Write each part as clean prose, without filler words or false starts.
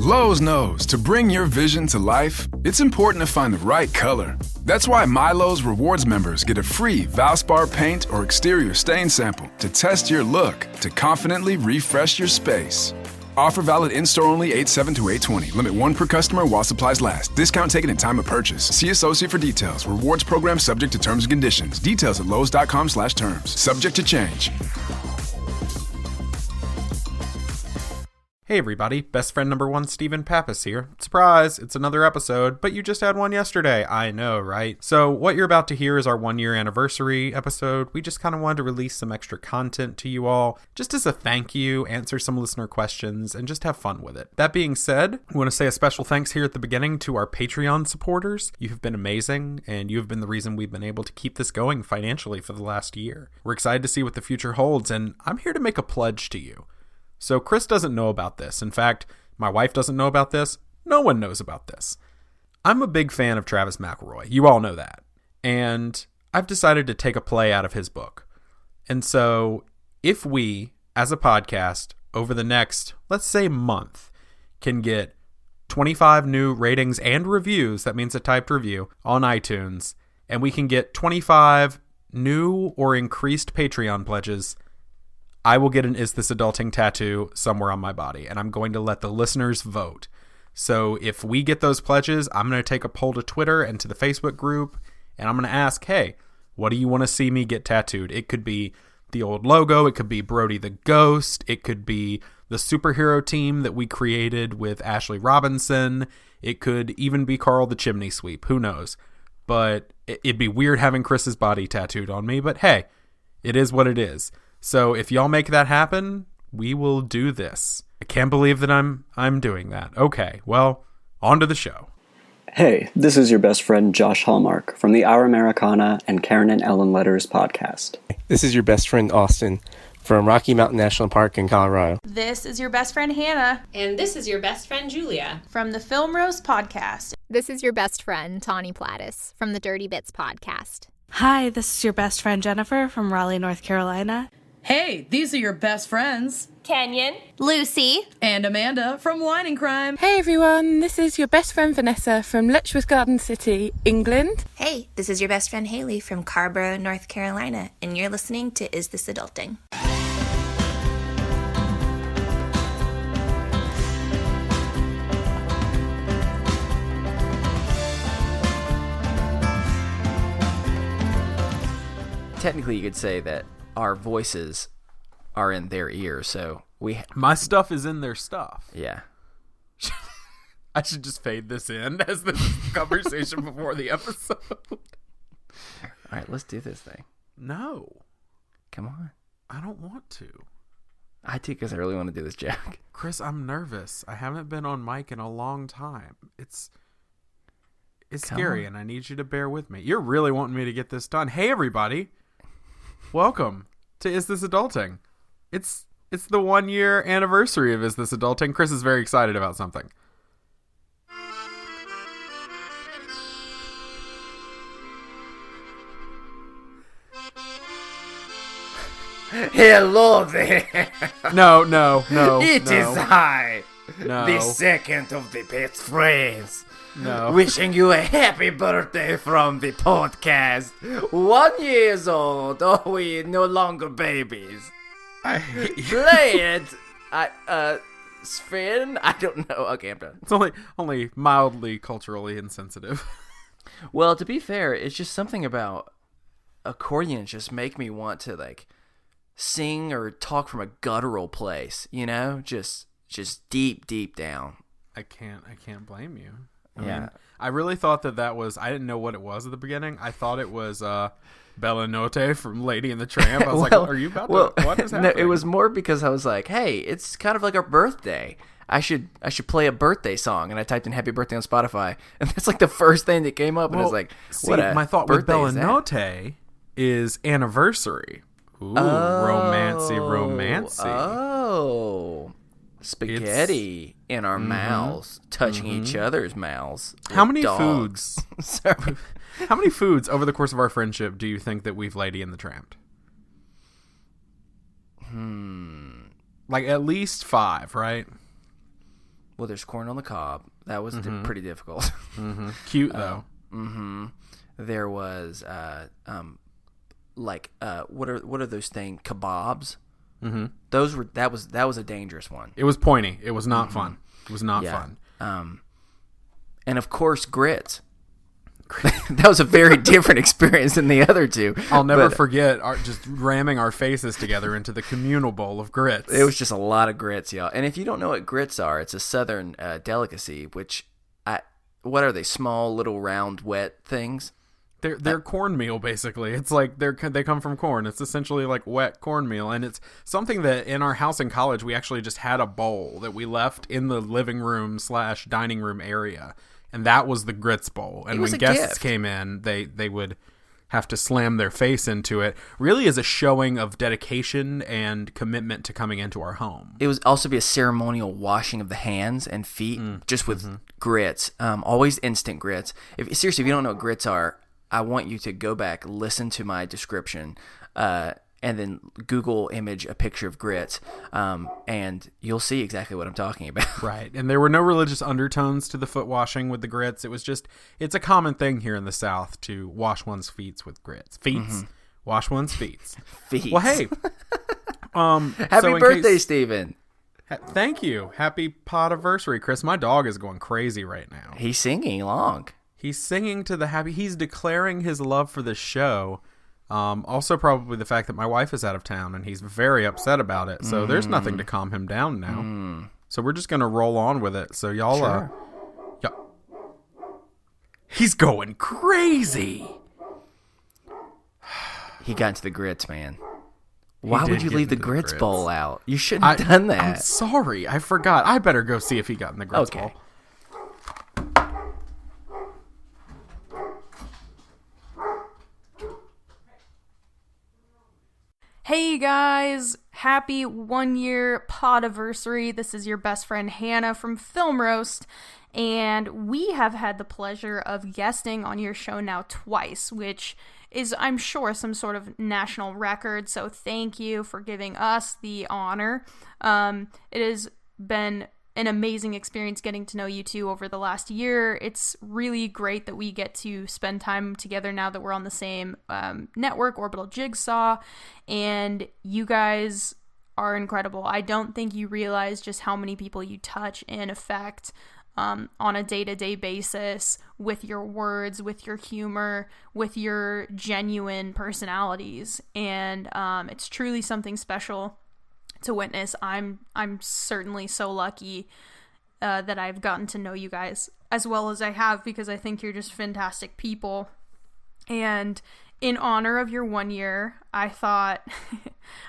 Lowe's knows to bring your vision to life, it's important to find the right color. That's why MyLowe's Rewards members get a free Valspar paint or exterior stain sample to test your look to confidently refresh your space. Offer valid in-store only 8/7 to 8/20. Limit 1 per customer while supplies last. Discount taken in time of purchase. See associate for details. Rewards program subject to terms and conditions. Details at lowes.com/terms. Subject to change. Hey everybody, best friend number 1 Stephen Pappas here. Surprise, it's another episode, but you just had one yesterday. I know, right? So what you're about to hear is our 1-year anniversary episode. We just kind of wanted to release some extra content to you all, just as a thank you, answer some listener questions, and just have fun with it. That being said, I want to say a special thanks here at the beginning to our Patreon supporters. You have been amazing, and you have been the reason we've been able to keep this going financially for the last year. We're excited to see what the future holds, and I'm here to make a pledge to you. So Chris doesn't know about this. In fact, my wife doesn't know about this. No one knows about this. I'm a big fan of Travis McElroy. You all know that. And I've decided to take a play out of his book. And so if we, as a podcast, over the next, let's say month, can get 25 new ratings and reviews, that means a typed review, on iTunes, and we can get 25 new or increased Patreon pledges, I will get an Is This Adulting tattoo somewhere on my body, and I'm going to let the listeners vote. So if we get those pledges, I'm going to take a poll to Twitter and to the Facebook group, and I'm going to ask, hey, what do you want to see me get tattooed? It could be the old logo, it could be Brody the Ghost, it could be the superhero team that we created with Ashley Robinson, it could even be Carl the Chimney Sweep, who knows? But it'd be weird having Chris's body tattooed on me, but hey, it is what it is. So if y'all make that happen, we will do this. I can't believe that I'm doing that. Okay, well, on to the show. Hey, this is your best friend Josh Hallmark from the Our Americana and Karen and Ellen Letters podcast. This is your best friend Austin from Rocky Mountain National Park in Colorado. This is your best friend Hannah. And this is your best friend Julia from the Film Rose podcast. This is your best friend Tawny Plattis from the Dirty Bits podcast. Hi, this is your best friend Jennifer from Raleigh, North Carolina. Hey, these are your best friends, Canyon, Lucy, and Amanda from Wine and Crime. Hey everyone, this is your best friend Vanessa from Letchworth Garden City, England. Hey, this is your best friend Haley from Carborough, North Carolina, and you're listening to Is This Adulting? Technically, you could say that our voices are in their ears, so my stuff is in their stuff. Yeah. I should just fade this in as the conversation before the episode. All right, let's do this thing. No. Come on. I don't want to. I do, because I really want to do this, Jack. Chris, I'm nervous. I haven't been on mic in a long time. It's scary, and I need you to bear with me. You're really wanting me to get this done. Hey, everybody. Welcome to Is This Adulting? It's the 1-year anniversary of Is This Adulting. Chris is very excited about something. Hello there. No. It is I, No. the second of the best friends. No. Wishing you a happy birthday from the podcast. 1 year old. Oh, we no longer babies. I hate you. Play it. Spin? I don't know. Okay, I'm done. It's only mildly culturally insensitive. Well, to be fair, it's just something about accordions just make me want to like sing or talk from a guttural place, you know? Just deep down. I can't blame you. I mean, I really thought that was, I didn't know what it was at the beginning. I thought it was Bella Notte from Lady and the Tramp. I was like, are you about to, what is happening? No, it was more because I was like, hey, it's kind of like our birthday. I should play a birthday song. And I typed in happy birthday on Spotify. And that's like the first thing that came up. And I was like, my thought with Bella Notte is anniversary. Ooh, romancy. Oh. Spaghetti in our mouths, touching each other's mouths. How many dogs. foods? Sorry. How many foods over the course of our friendship do you think that we've Lady and the Tramped? Hmm. Like at least 5, right? Well, there's corn on the cob. That was pretty difficult. Cute though. There was what are those things? Kebabs. That was a dangerous one. It was pointy. It was not fun. It was not fun. And of course, grits. That was a very different experience than the other two. I'll never forget just ramming our faces together into the communal bowl of grits. It was just a lot of grits, y'all. And if you don't know what grits are, it's a southern delicacy, what are they? Small, little, round, wet things? They're cornmeal, basically. It's like they come from corn. It's essentially like wet cornmeal, and it's something that in our house in college we actually just had a bowl that we left in the living room / dining room area, and that was the grits bowl. And when guests came in, they would have to slam their face into it, really as a showing of dedication and commitment to coming into our home. It was also be a ceremonial washing of the hands and feet, just with grits. Always instant grits. If you don't know what grits are, I want you to go back, listen to my description, and then Google image a picture of grits, and you'll see exactly what I'm talking about. Right. And there were no religious undertones to the foot washing with the grits. It was just, it's a common thing here in the South to wash one's feet with grits. Wash one's feet. Feet. Well, hey. Happy birthday, Steven. Thank you. Happy podiversary, Chris. My dog is going crazy right now. He's singing along. He's singing to the happy. He's declaring his love for the show. Also, probably the fact that my wife is out of town and he's very upset about it. So there's nothing to calm him down now. So we're just gonna roll on with it. So y'all, he's going crazy. He got into the grits, man. Why would you leave the grits bowl out? You shouldn't have done that. I'm sorry, I forgot. I better go see if he got in the grits bowl. Hey guys, happy 1 year podiversary. This is your best friend Hannah from Film Roast, and we have had the pleasure of guesting on your show now twice, which is, I'm sure, some sort of national record, so thank you for giving us the honor. It has been an amazing experience getting to know you two over the last year. It's really great that we get to spend time together now that we're on the same network, Orbital Jigsaw, and you guys are incredible. I don't think you realize just how many people you touch and affect on a day-to-day basis with your words, with your humor, with your genuine personalities, and it's truly something special to witness. I'm certainly so lucky that I've gotten to know you guys as well as I have, because I think you're just fantastic people. And in honor of your 1 year, I thought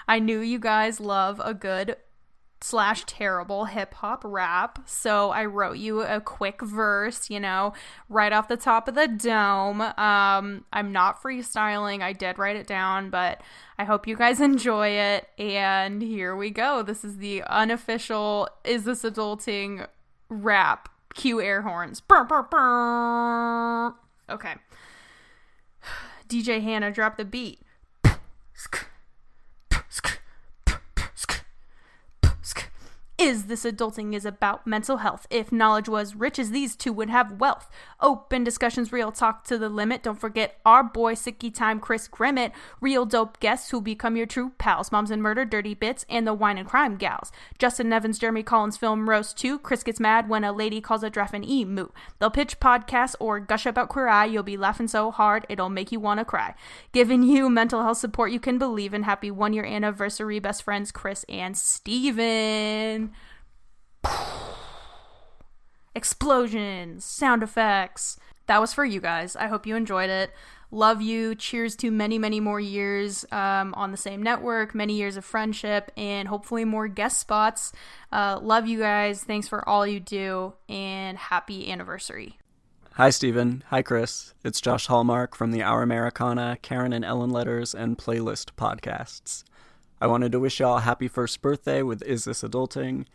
I knew you guys love a good / terrible hip-hop rap, so I wrote you a quick verse, right off the top of the dome. I'm not freestyling, I did write it down, but I hope you guys enjoy it, and here we go. This is the unofficial Is This Adulting rap. Cue air horns. Burr, burr, burr. Okay. DJ Hannah, drop the beat. Is This Adulting is about mental health. If knowledge was rich as these two would have wealth. Open discussions, real talk to the limit. Don't forget our boy Sicky Time, Chris Grimmett. Real dope guests who'll become your true pals. Moms and Murder, Dirty Bits, and the Wine and Crime Gals. Justin Evans, Jeremy Collins, Film Roast 2. Chris gets mad when a lady calls a draft an emu. They'll pitch podcasts or gush about Queer Eye. You'll be laughing so hard it'll make you want to cry. Giving you mental health support you can believe in. Happy 1 year anniversary, best friends Chris and Steven. Explosions, sound effects. That was for you guys. I hope you enjoyed it. Love you. Cheers to many, many more years on the same network, many years of friendship, and hopefully more guest spots. Love you guys. Thanks for all you do, and happy anniversary. Hi, Steven. Hi, Chris. It's Josh Hallmark from the Our Americana, Karen and Ellen Letters, and Playlist podcasts. I wanted to wish y'all a happy first birthday with Is This Adulting?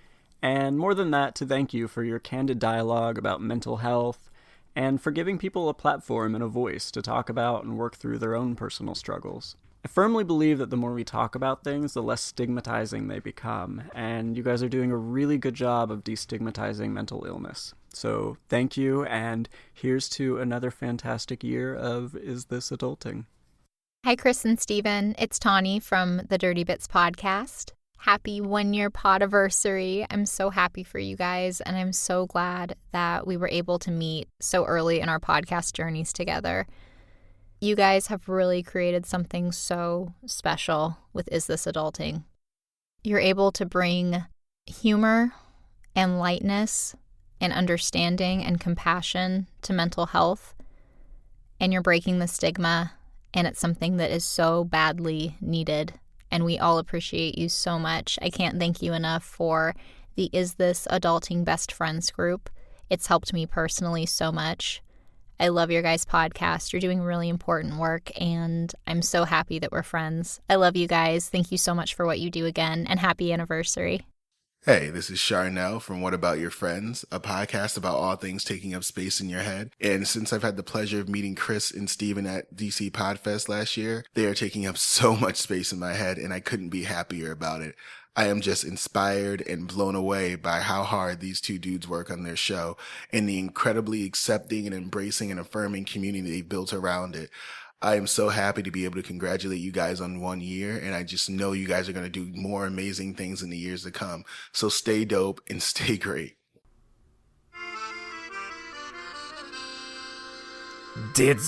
And more than that, to thank you for your candid dialogue about mental health and for giving people a platform and a voice to talk about and work through their own personal struggles. I firmly believe that the more we talk about things, the less stigmatizing they become, and you guys are doing a really good job of destigmatizing mental illness. So thank you, and here's to another fantastic year of Is This Adulting? Hi, Chris and Steven. It's Tawny from the Dirty Bits podcast. Happy 1-year podiversary. I'm so happy for you guys, and I'm so glad that we were able to meet so early in our podcast journeys together. You guys have really created something so special with Is This Adulting? You're able to bring humor and lightness and understanding and compassion to mental health, and you're breaking the stigma, and it's something that is so badly needed. And we all appreciate you so much. I can't thank you enough for the Is This Adulting Best Friends group. It's helped me personally so much. I love your guys' podcast. You're doing really important work, and I'm so happy that we're friends. I love you guys. Thank you so much for what you do again, and happy anniversary. Hey, this is Charnel from What About Your Friends, a podcast about all things taking up space in your head. And since I've had the pleasure of meeting Chris and Steven at DC Podfest last year, they are taking up so much space in my head, and I couldn't be happier about it. I am just inspired and blown away by how hard these two dudes work on their show and the incredibly accepting and embracing and affirming community they've built around it. I am so happy to be able to congratulate you guys on 1 year, and I just know you guys are going to do more amazing things in the years to come. So stay dope and stay great. Did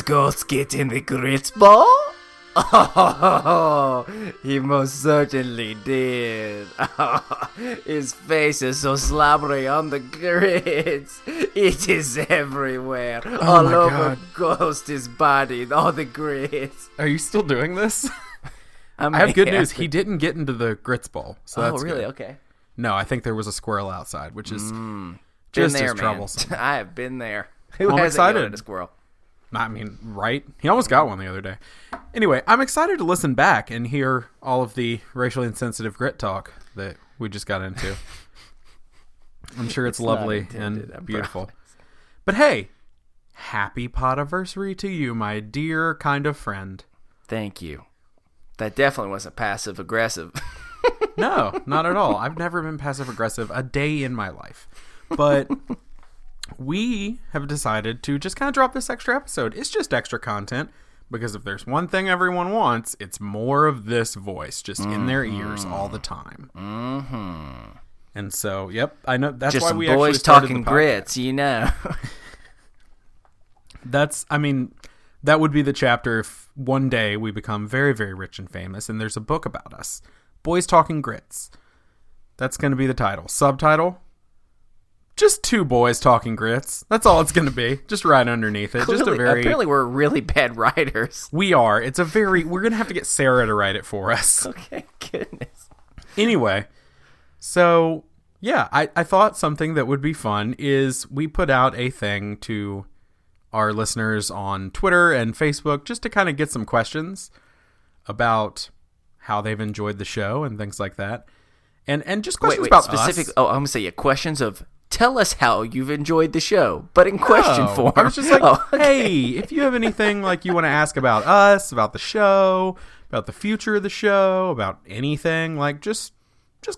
Ghost get in the grits ball? Oh, he most certainly did. His face is so slobbery on the grits. It is everywhere. All over Ghost's body, all the grits. Are you still doing this? I have good news. He didn't get into the grits bowl. So that's really? Good. Okay. No, I think there was a squirrel outside, which is just as troublesome. I have been there. I'm excited. A squirrel? I mean, right? He almost got one the other day. Anyway, I'm excited to listen back and hear all of the racially insensitive grit talk that we just got into. I'm sure it's lovely and beautiful. But hey, happy podiversary to you, my dear kind of friend. Thank you. That definitely wasn't passive aggressive. No, not at all. I've never been passive aggressive a day in my life. But we have decided to just kind of drop this extra episode. It's just extra content, because if there's one thing everyone wants, it's more of this voice just in their ears all the time. Mm-hmm. And so, yep, I know that's just why we actually boys started talking the podcast. grits, you know. That would be the chapter if one day we become very, very rich and famous, and there's a book about us. Boys Talking Grits. That's going to be the title. Subtitle: just two boys talking grits. That's all it's going to be. Just right underneath it. Clearly, apparently we're really bad writers. We are. We're going to have to get Sarah to write it for us. Okay, goodness. Anyway, so yeah, I thought something that would be fun is we put out a thing to our listeners on Twitter and Facebook just to kind of get some questions about how they've enjoyed the show and things like that. And just questions about specific. us. Oh, I'm going to say questions of tell us how you've enjoyed the show, but in question form. I was just like, hey, if you have anything like you want to ask about us, about the show, about the future of the show, about anything, like just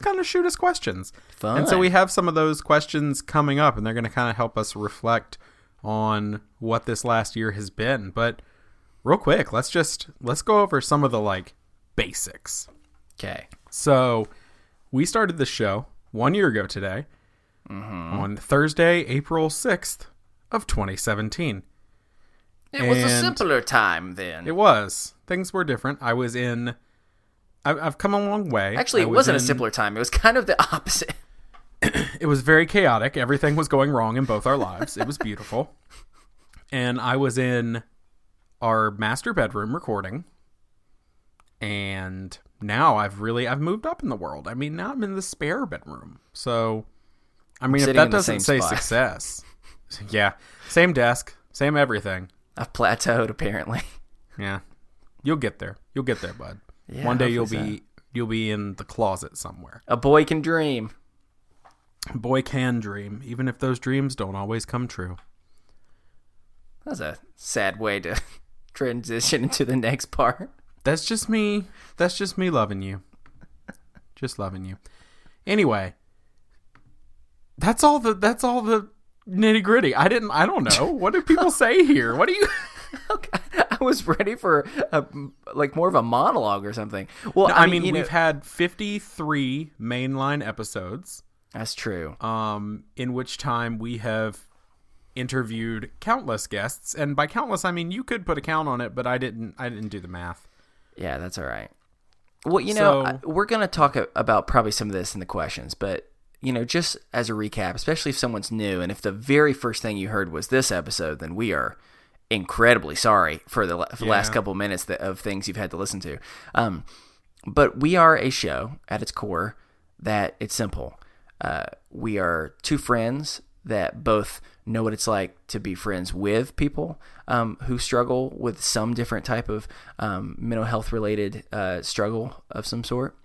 kind of shoot us questions. Fun. And so we have some of those questions coming up, and they're going to kind of help us reflect on what this last year has been. But real quick, let's go over some of the like basics. Okay. So we started the show 1 year ago today. On Thursday, April 6th of 2017. It was a simpler time then. It was. Things were different. I've come a long way. Actually, it wasn't a simpler time. It was kind of the opposite. It was very chaotic. Everything was going wrong in both our lives. It was beautiful. And I was in our master bedroom recording. And now I've moved up in the world. I mean, now I'm in the spare bedroom. So, I mean, if that doesn't say success. Yeah. Same desk. Same everything. I've plateaued, apparently. Yeah. You'll get there. You'll get there, bud. Yeah, one day you'll be in the closet somewhere. A boy can dream. A boy can dream, even if those dreams don't always come true. That's a sad way to transition into the next part. That's just me. That's just me loving you. Just loving you. Anyway, that's all the nitty gritty. I don't know. What do people say here? What do you? Okay. I was ready for more of a monologue or something. Well, no, I mean we've had 53 mainline episodes. That's true. In which time we have interviewed countless guests, and by countless I mean you could put a count on it, but I didn't do the math. Yeah, that's all right. Well, we're going to talk about probably some of this in the questions, but just as a recap, especially if someone's new, and if the very first thing you heard was this episode, then we are incredibly sorry for the last couple minutes of things you've had to listen to. But we are a show at its core that it's simple. We are two friends that both know what it's like to be friends with people who struggle with some different type of mental health related struggle of some sort,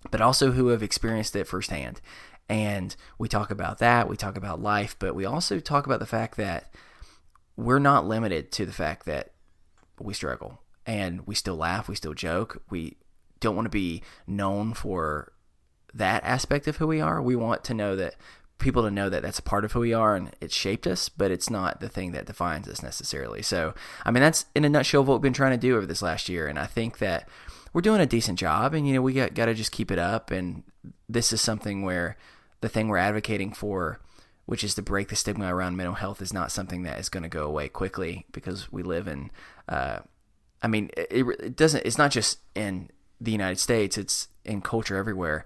but also who have experienced it firsthand. And we talk about that. We talk about life, but we also talk about the fact that we're not limited to the fact that we struggle, and we still laugh. We still joke. We don't want to be known for that aspect of who we are. We want to know that people to know that that's a part of who we are and it shaped us, but it's not the thing that defines us necessarily. So, I mean, that's in a nutshell what we've been trying to do over this last year. And I think that we're doing a decent job, and, we got to just keep it up. And this is something where the thing we're advocating for, which is to break the stigma around mental health, is not something that is going to go away quickly, because we live in, it's not just in the United States, it's in culture everywhere,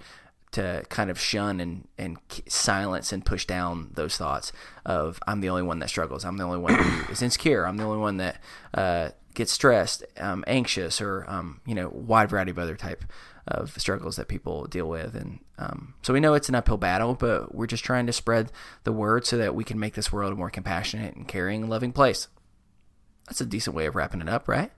to kind of shun and silence and push down those thoughts of, I'm the only one that struggles. I'm the only one who is insecure. I'm the only one that gets stressed, anxious, or, wide variety of other type of struggles that people deal with. And so we know it's an uphill battle, but we're just trying to spread the word so that we can make this world a more compassionate and caring and loving place. That's a decent way of wrapping it up, right?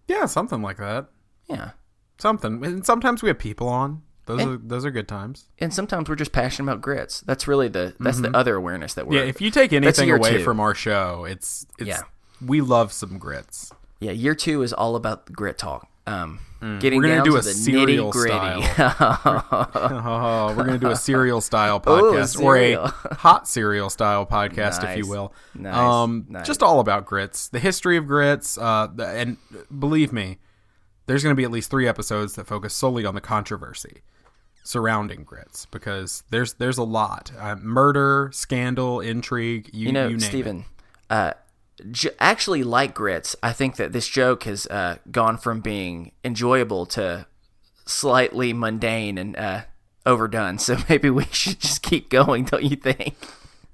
Yeah, something like that. Yeah. Something. And sometimes we have people on. Those are good times. And sometimes we're just passionate about grits. That's really the other awareness that we're. Yeah, if you take anything away from our show, it's we love some grits. Yeah, year 2 is all about the grit talk. Getting we're gonna do a serial style. We're gonna do a serial style podcast, or a hot serial style podcast, if you will. Nice. Just all about grits, the history of grits, and believe me, there's going to be at least 3 episodes that focus solely on the controversy surrounding grits, because there's a lot. Murder, scandal, intrigue, you name Steven, it. Actually, like grits, I think that this joke has gone from being enjoyable to slightly mundane and overdone. So maybe we should just keep going, don't you think?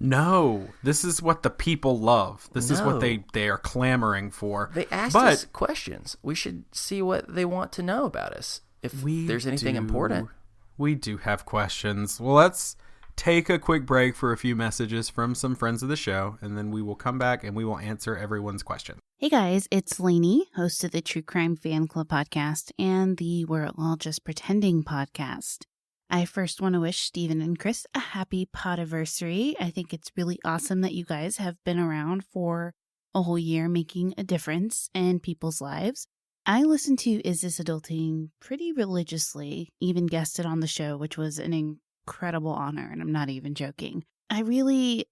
No, this is what the people love. This is what they are clamoring for. They asked us questions. We should see what they want to know about us. If there's anything important. We do have questions. Well, let's take a quick break for a few messages from some friends of the show, and then we will come back and we will answer everyone's question. Hey guys, it's Lainey, host of the True Crime Fan Club podcast and the We're All Just Pretending podcast. I first want to wish Steven and Chris a happy podiversary. I think it's really awesome that you guys have been around for a whole year making a difference in people's lives. I listen to Is This Adulting pretty religiously, even guested on the show, which was an incredible honor, and I'm not even joking. I really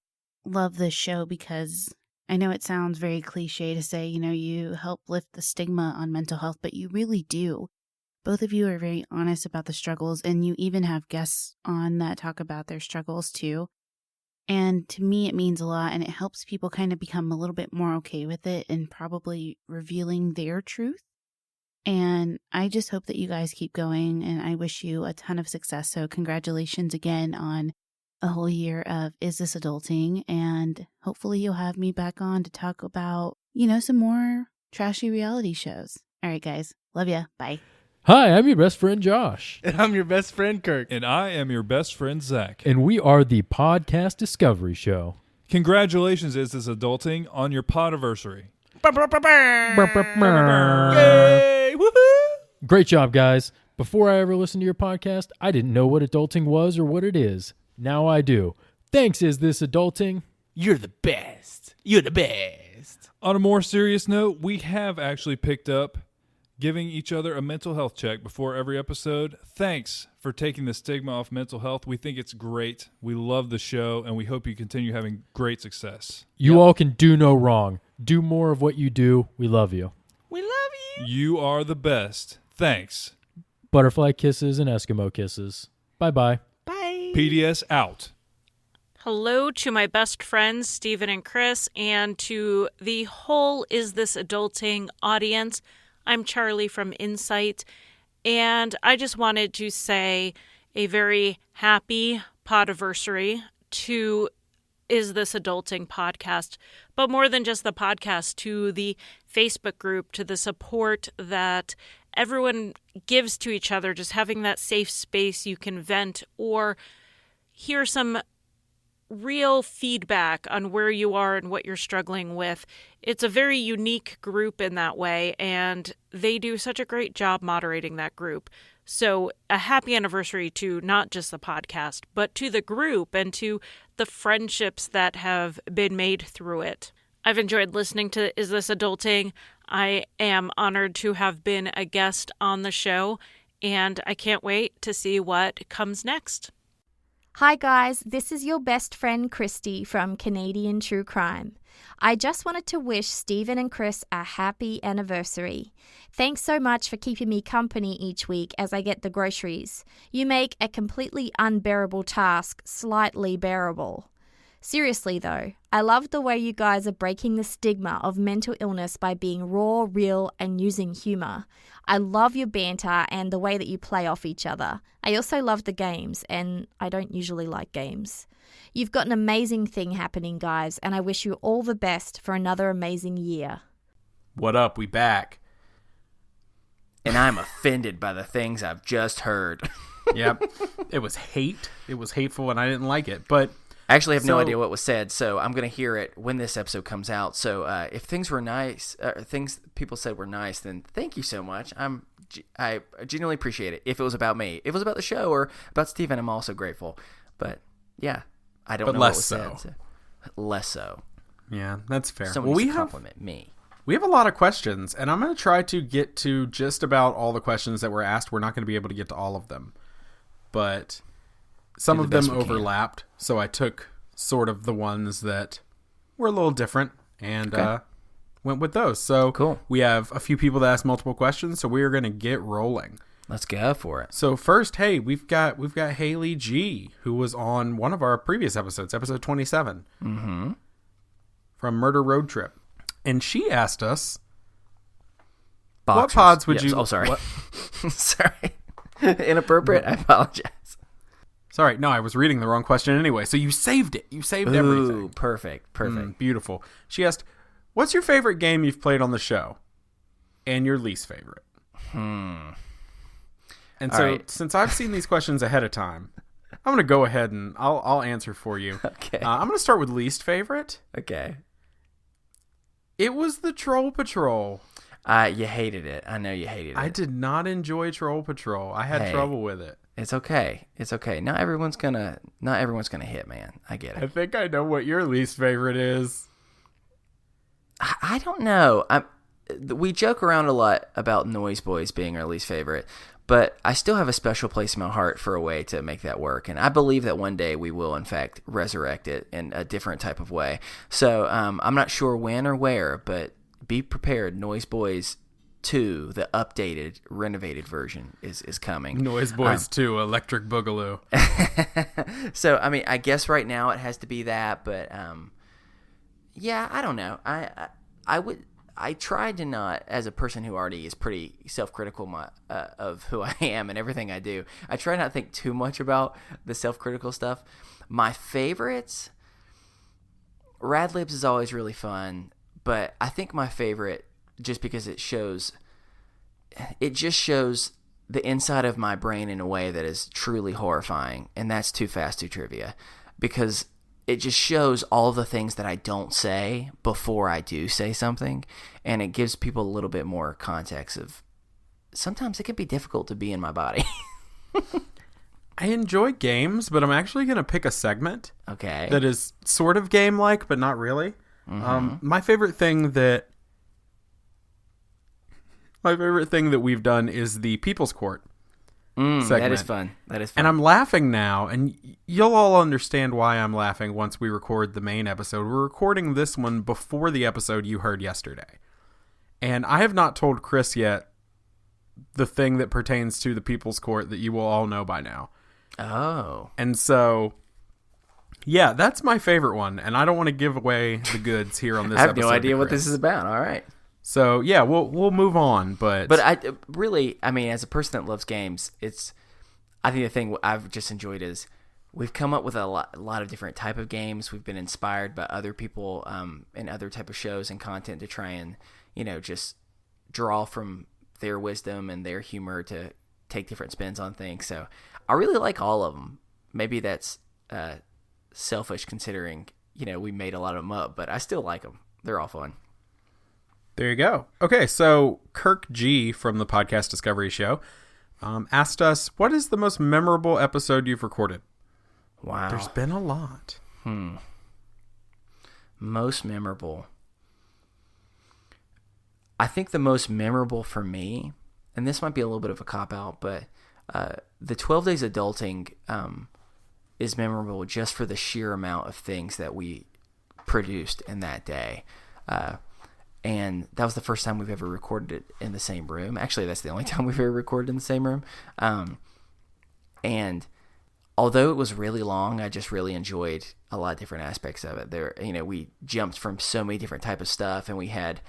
love this show because I know it sounds very cliche to say, you help lift the stigma on mental health, but you really do. Both of you are very honest about the struggles, and you even have guests on that talk about their struggles too. And to me, it means a lot, and it helps people kind of become a little bit more okay with it and probably revealing their truth. And I just hope that you guys keep going, and I wish you a ton of success. So congratulations again on a whole year of Is This Adulting? And hopefully you'll have me back on to talk about, some more trashy reality shows. All right, guys. Love ya. Bye. Hi, I'm your best friend Josh. And I'm your best friend Kirk. And I am your best friend Zach. And we are the Podcast Discovery Show. Congratulations, Is This Adulting, on your podiversary. Yay! Woohoo! Great job, guys. Before I ever listened to your podcast, I didn't know what adulting was or what it is. Now I do. Thanks, Is This Adulting? You're the best. You're the best. On a more serious note, we have actually picked up giving each other a mental health check before every episode. Thanks for taking the stigma off mental health. We think it's great. We love the show, and we hope you continue having great success. You all can do no wrong. Do more of what you do. We love you. We love you. You are the best. Thanks. Butterfly kisses and Eskimo kisses. Bye-bye. Bye. PDS out. Hello to my best friends, Stephen and Chris, and to the whole Is This Adulting audience. I'm Charlie from Insight, and I just wanted to say a very happy podiversary to Is This Adulting podcast, but more than just the podcast, to the Facebook group, to the support that everyone gives to each other, just having that safe space you can vent or hear some real feedback on where you are and what you're struggling with. It's a very unique group in that way, and they do such a great job moderating that group. So a happy anniversary to not just the podcast, but to the group and to the friendships that have been made through it. I've enjoyed listening to Is This Adulting? I am honored to have been a guest on the show, and I can't wait to see what comes next. Hi guys, this is your best friend Christy from Canadian True Crime. I just wanted to wish Stephen and Chris a happy anniversary. Thanks so much for keeping me company each week as I get the groceries. You make a completely unbearable task slightly bearable. Seriously though, I love the way you guys are breaking the stigma of mental illness by being raw, real, and using humor. I love your banter and the way that you play off each other. I also love the games, and I don't usually like games. You've got an amazing thing happening, guys, and I wish you all the best for another amazing year. What up? We back. And I'm offended by the things I've just heard. Yep. It was hate. It was hateful, and I didn't like it, but I actually have no idea what was said, so I'm going to hear it when this episode comes out. So if things were nice, things people said were nice, then thank you so much. I genuinely appreciate it. If it was about me, if it was about the show or about Steven, I'm also grateful. But yeah, I don't know what was said. So. Less so. Yeah, that's fair. Someone needs to compliment me. We have a lot of questions, and I'm going to try to get to just about all the questions that were asked. We're not going to be able to get to all of them, but some of them overlapped, so I took sort of the ones that were a little different and went with those. So cool. We have a few people that asked multiple questions, so we are going to get rolling. Let's go for it. So first, hey, we've got Haley G, who was on one of our previous episodes, episode 27, from Murder Road Trip, and she asked us, Boxers. "What pods would you?" Oh, sorry, sorry, inappropriate. I apologize. Sorry, no, I was reading the wrong question anyway. So you saved it. You saved everything. Perfect. Beautiful. She asked, "What's your favorite game you've played on the show, and your least favorite?" And so, since I've seen these questions ahead of time, I'm going to go ahead and I'll answer for you. Okay. I'm going to start with least favorite. Okay. It was the Troll Patrol. You hated it. I know you hated it. I did not enjoy Troll Patrol. I had trouble with it. It's okay. It's okay. Not everyone's gonna hit, man. I get it. I think I know what your least favorite is. I don't know. We joke around a lot about Noise Boys being our least favorite, but I still have a special place in my heart for a way to make that work, and I believe that one day we will, in fact, resurrect it in a different type of way. So I'm not sure when or where, but be prepared. Noise Boys 2, the updated, renovated version is coming. Noise Boys 2, Electric Boogaloo. So, I mean, I guess right now it has to be that, but yeah, I don't know. I tried to not, as a person who already is pretty self-critical of who I am and everything I do, I try not to think too much about the self-critical stuff. My favorites, Rad Libs is always really fun, but I think my favorite, just because it just shows the inside of my brain in a way that is truly horrifying, and that's Too Fast, Too Trivia, because it just shows all the things that I don't say before I do say something, and it gives people a little bit more context of sometimes it can be difficult to be in my body. I enjoy games, but I'm actually going to pick a segment that is sort of game-like, but not really. My favorite thing that... My favorite thing that we've done is the People's Court segment. That is fun. And I'm laughing now, and you'll all understand why I'm laughing once we record the main episode. We're recording this one before the episode you heard yesterday. And I have not told Chris yet the thing that pertains to the People's Court that you will all know by now. Oh. And so, yeah, that's my favorite one, and I don't want to give away the goods here on this episode. I have no idea what this is about. All right. So, yeah, we'll move on, but I really, I mean, as a person that loves games, I think the thing I've just enjoyed is we've come up with a lot of different type of games. We've been inspired by other people and other type of shows and content to try and, just draw from their wisdom and their humor to take different spins on things. So I really like all of them. Maybe that's selfish considering, we made a lot of them up, but I still like them. They're all fun. There you go. Okay, so Kirk G from the Podcast Discovery Show asked us, what is the most memorable episode you've recorded? Wow. There's been a lot. Most memorable. I think the most memorable for me, and this might be a little bit of a cop-out, but the 12 Days Adulting is memorable just for the sheer amount of things that we produced in that day. And that was the first time we've ever recorded it in the same room. Actually, that's the only time we've ever recorded in the same room. And although it was really long, I just really enjoyed a lot of different aspects of it. There, we jumped from so many different type of stuff, and we had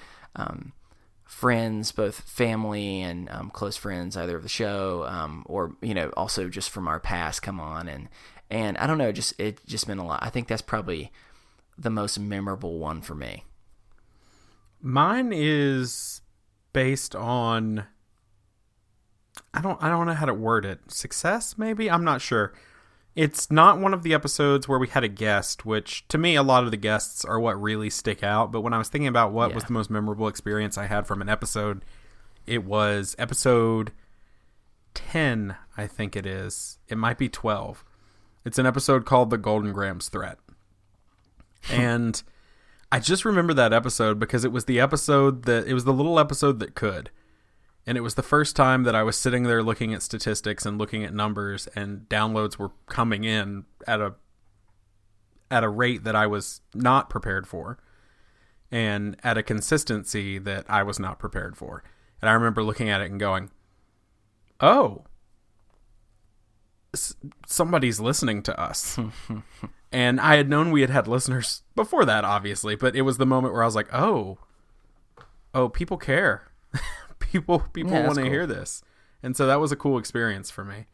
friends, both family and close friends, either of the show or also just from our past, come on, and I don't know, it just meant a lot. I think that's probably the most memorable one for me. Mine is based on, I don't know how to word it. Success, maybe? I'm not sure. It's not one of the episodes where we had a guest, which to me, a lot of the guests are what really stick out. But when I was thinking about what was the most memorable experience I had from an episode, it was episode 10, I think it is. It might be 12. It's an episode called The Golden Grams Threat. And I just remember that episode because it was the little episode that could. And it was the first time that I was sitting there looking at statistics and looking at numbers, and downloads were coming in at a rate that I was not prepared for, and at a consistency that I was not prepared for. And I remember looking at it and going, oh, somebody's listening to us. And I had known we had listeners before that, obviously, but it was the moment where I was like, oh, people care. People want to hear this. And so that was a cool experience for me.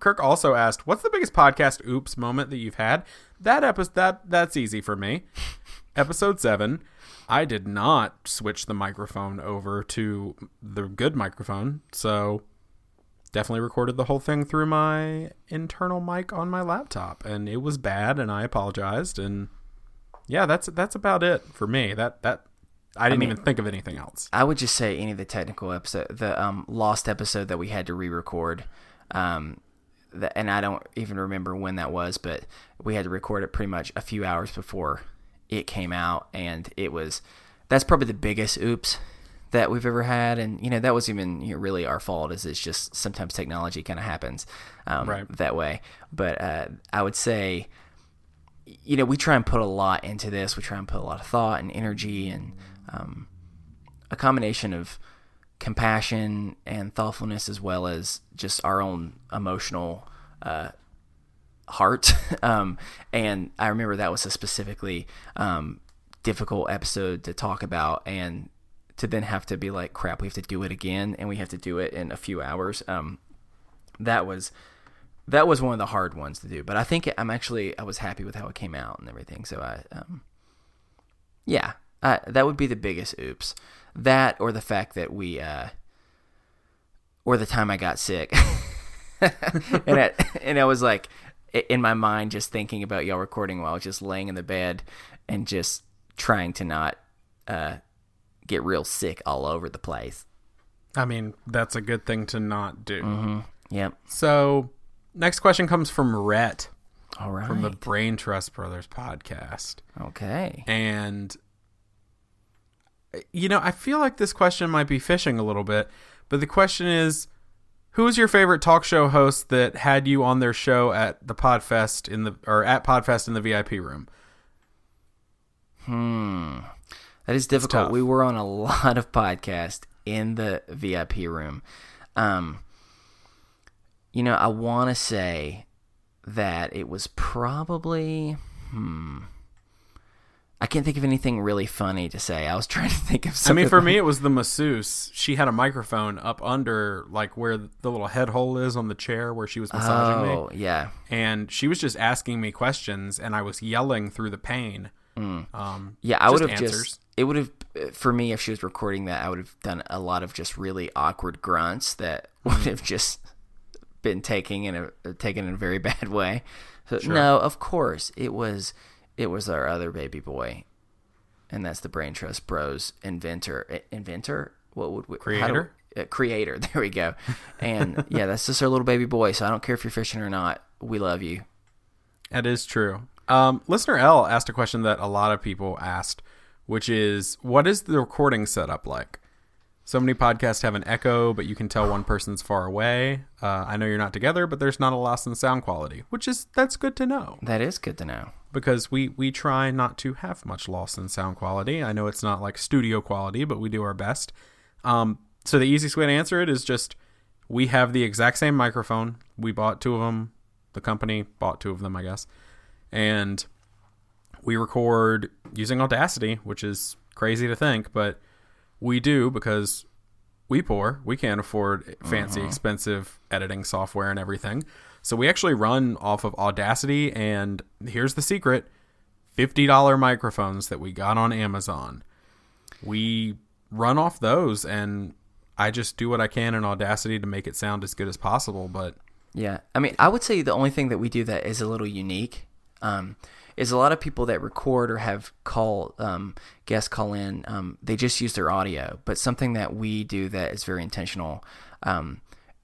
Kirk also asked, what's the biggest podcast oops moment that you've had? That's easy for me. Episode 7, I did not switch the microphone over to the good microphone, so definitely recorded the whole thing through my internal mic on my laptop, and it was bad, and I apologized, and yeah, that's about it for me. I didn't even think of anything else. I would just say any of the technical episode, the lost episode that we had to re-record, and I don't even remember when that was, but we had to record it pretty much a few hours before it came out, and that's probably the biggest oops that we've ever had, and that was even really our fault. It's just sometimes technology kind of happens that way. But I would say, we try and put a lot into this. We try and put a lot of thought and energy and a combination of compassion and thoughtfulness, as well as just our own emotional heart. And I remember that was a specifically difficult episode to talk about, and to then have to be like, crap, we have to do it again, and we have to do it in a few hours. That was one of the hard ones to do, but I think I was happy with how it came out and everything. So that would be the biggest oops. That, or the fact that or the time I got sick, and I was like, in my mind, just thinking about y'all recording while I was just laying in the bed and just trying to not get real sick all over the place. I mean, that's a good thing to not do. Mm-hmm. Yep. So, next question comes from Rhett. All right. From the Brain Trust Brothers podcast. Okay. And I feel like this question might be fishing a little bit, but the question is, who is your favorite talk show host that had you on their show at the Podfest at Podfest in the VIP room? That is difficult. We were on a lot of podcasts in the VIP room. I want to say that it was probably I can't think of anything really funny to say. I was trying to think of something. For me, it was the masseuse. She had a microphone up under, like, where the little head hole is on the chair where she was massaging me. Oh, yeah. And she was just asking me questions, and I was yelling through the pain. I would have it would have, for me, if she was recording that, I would have done a lot of just really awkward grunts that would have just been taken in a very bad way. So, Sure. No, of course, it was our other baby boy, and that's the Brain Trust Bros inventor. What would we creator? Creator. There we go. And yeah, that's just our little baby boy. So I don't care if you're fishing or not. We love you. That is true. Listener L asked a question that a lot of people asked, which is, what is the recording setup like? So many podcasts have an echo, but you can tell one person's far away. I know you're not together, but there's not a loss in sound quality, that's good to know. That is good to know. Because we try not to have much loss in sound quality. I know it's not like studio quality, but we do our best. So the easiest way to answer it is just, we have the exact same microphone. We bought 2 of them. The company bought 2 of them, I guess. And we record using Audacity, which is crazy to think, but we do because we can't afford fancy, expensive editing software and everything. So we actually run off of Audacity, and here's the secret, $50 microphones that we got on Amazon. We run off those, and I just do what I can in Audacity to make it sound as good as possible. But yeah, I would say the only thing that we do that is a little unique is a lot of people that record or have guests call in, they just use their audio. But something that we do that is very intentional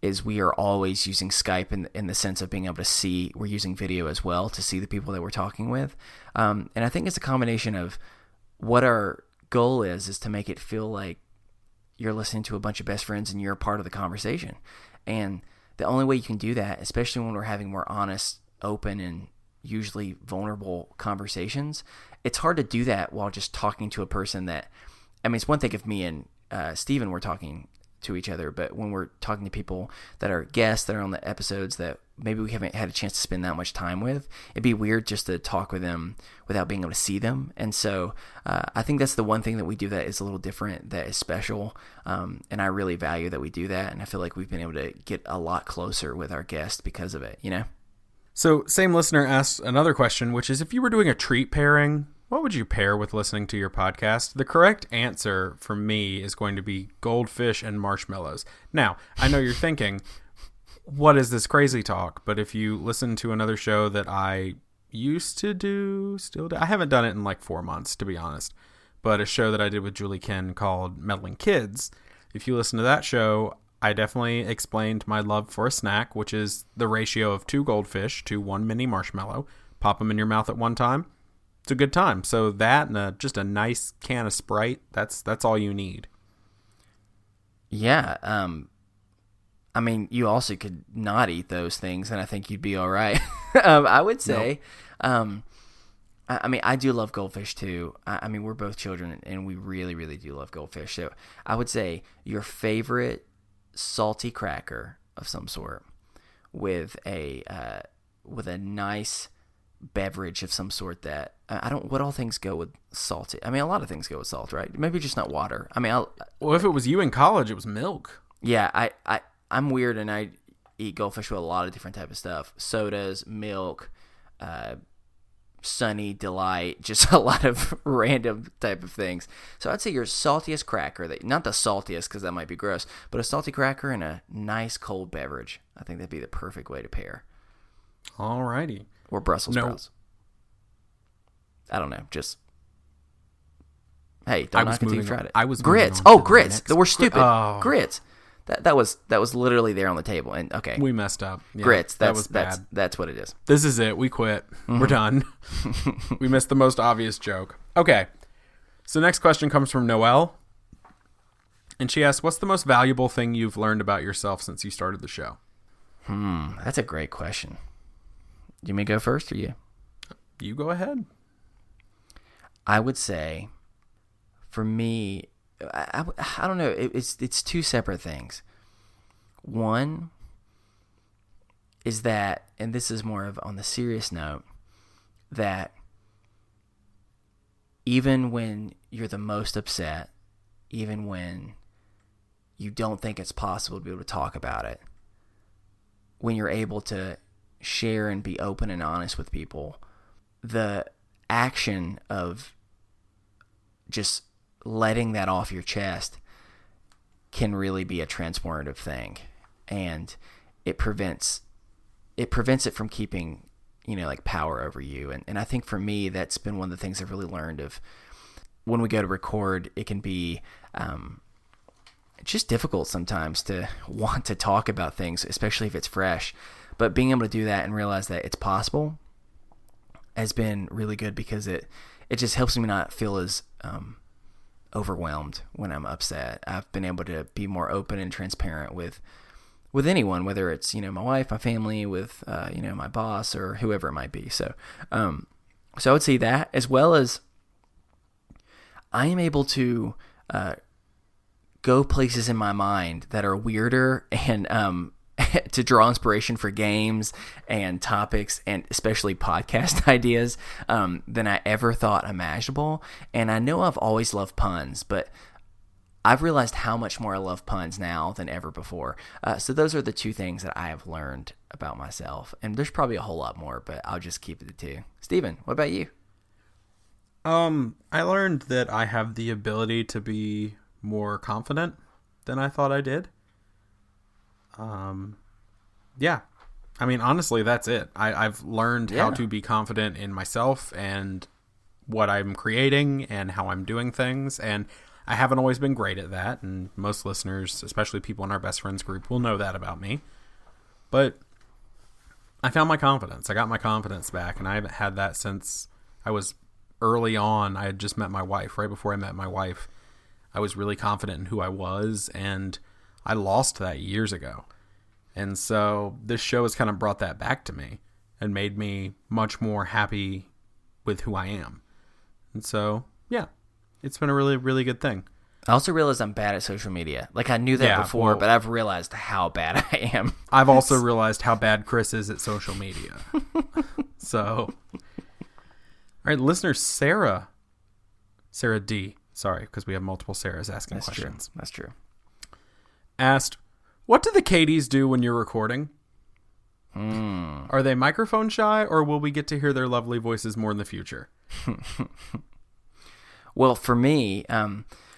is we are always using Skype in the sense of being able to see. We're using video as well to see the people that we're talking with. And I think it's a combination of what our goal is to make it feel like you're listening to a bunch of best friends and you're a part of the conversation. And the only way you can do that, especially when we're having more honest, open, and usually vulnerable conversations, it's hard to do that while just talking to a person that, it's one thing if me and Steven were talking to each other, but when we're talking to people that are guests that are on the episodes that maybe we haven't had a chance to spend that much time with, it'd be weird just to talk with them without being able to see them. And so I think that's the one thing that we do that is a little different, that is special, and I really value that we do that, and I feel like we've been able to get a lot closer with our guests because of it, So same listener asks another question, which is, if you were doing a treat pairing, what would you pair with listening to your podcast? The correct answer for me is going to be goldfish and marshmallows. Now, I know you're thinking, what is this crazy talk? But if you listen to another show that I used to do, I haven't done it in like 4 months, to be honest, but a show that I did with Julie Ken called Meddling Kids. If you listen to that show, I definitely explained my love for a snack, which is the ratio of 2 goldfish to 1 mini marshmallow. Pop them in your mouth at one time. It's a good time. So that and just a nice can of Sprite, that's all you need. Yeah. You also could not eat those things, and I think you'd be all right. I would say, nope. I do love goldfish too. We're both children, and we really, really do love goldfish. So I would say your favorite salty cracker of some sort with a nice beverage of some sort that what all things go with salty? A lot of things go with salt, right? Maybe just not water. Well, if it was you in college, it was milk. Yeah, I'm weird, and I eat goldfish with a lot of different type of stuff: sodas, milk, Sunny Delight, just a lot of random type of things. So I'd say your saltiest cracker, not the saltiest because that might be gross, but a salty cracker and a nice cold beverage. I think that'd be the perfect way to pair. Alrighty. Or Brussels sprouts. I don't know. Just hey, don't knock until you've tried it. I was grits. Grits. We're stupid. Grits. That was literally there on the table. And okay, we messed up. Yeah, grits. That was bad. That's what it is. This is it. We quit. We're done. We missed the most obvious joke. Okay. So next question comes from Noelle. And she asks, what's the most valuable thing you've learned about yourself since you started the show? That's a great question. You may go first or you? You go ahead. I would say, for me, I don't know. It's two separate things. One is that, and this is more of on the serious note, that even when you're the most upset, even when you don't think it's possible to be able to talk about it, when you're able to share and be open and honest with people, the action of just letting that off your chest can really be a transformative thing. And it prevents it from keeping, like power over you. And I think for me, that's been one of the things I've really learned of when we go to record. It can be just difficult sometimes to want to talk about things, especially if it's fresh. But being able to do that and realize that it's possible has been really good, because it just helps me not feel as overwhelmed when I'm upset. I've been able to be more open and transparent with anyone, whether it's, my wife, my family, with, my boss, or whoever it might be. So I would say that, as well as I am able to go places in my mind that are weirder and to draw inspiration for games and topics, and especially podcast ideas, than I ever thought imaginable. And I know I've always loved puns, but I've realized how much more I love puns now than ever before. So those are the two things that I have learned about myself. And there's probably a whole lot more, but I'll just keep it to two. Steven, what about you? I learned that I have the ability to be more confident than I thought I did. Yeah. I mean, honestly, that's it. I've learned how to be confident in myself and what I'm creating and how I'm doing things. And I haven't always been great at that. And most listeners, especially people in our best friends group, will know that about me. But I found my confidence. I got my confidence back. And I haven't had that since I was early on. I had just met my wife. Right before I met my wife, I was really confident in who I was. And I lost that years ago. And so this show has kind of brought that back to me and made me much more happy with who I am. And so, yeah, it's been a really, really good thing. I also realized I'm bad at social media. Like, I knew that before, but I've realized how bad I am. I've also realized how bad Chris is at social media. So, all right, listener Sarah D, sorry, because we have multiple Sarahs asking questions. That's true. Asked, what do the Katies do when you're recording? Are they microphone shy, or will we get to hear their lovely voices more in the future? Well, for me,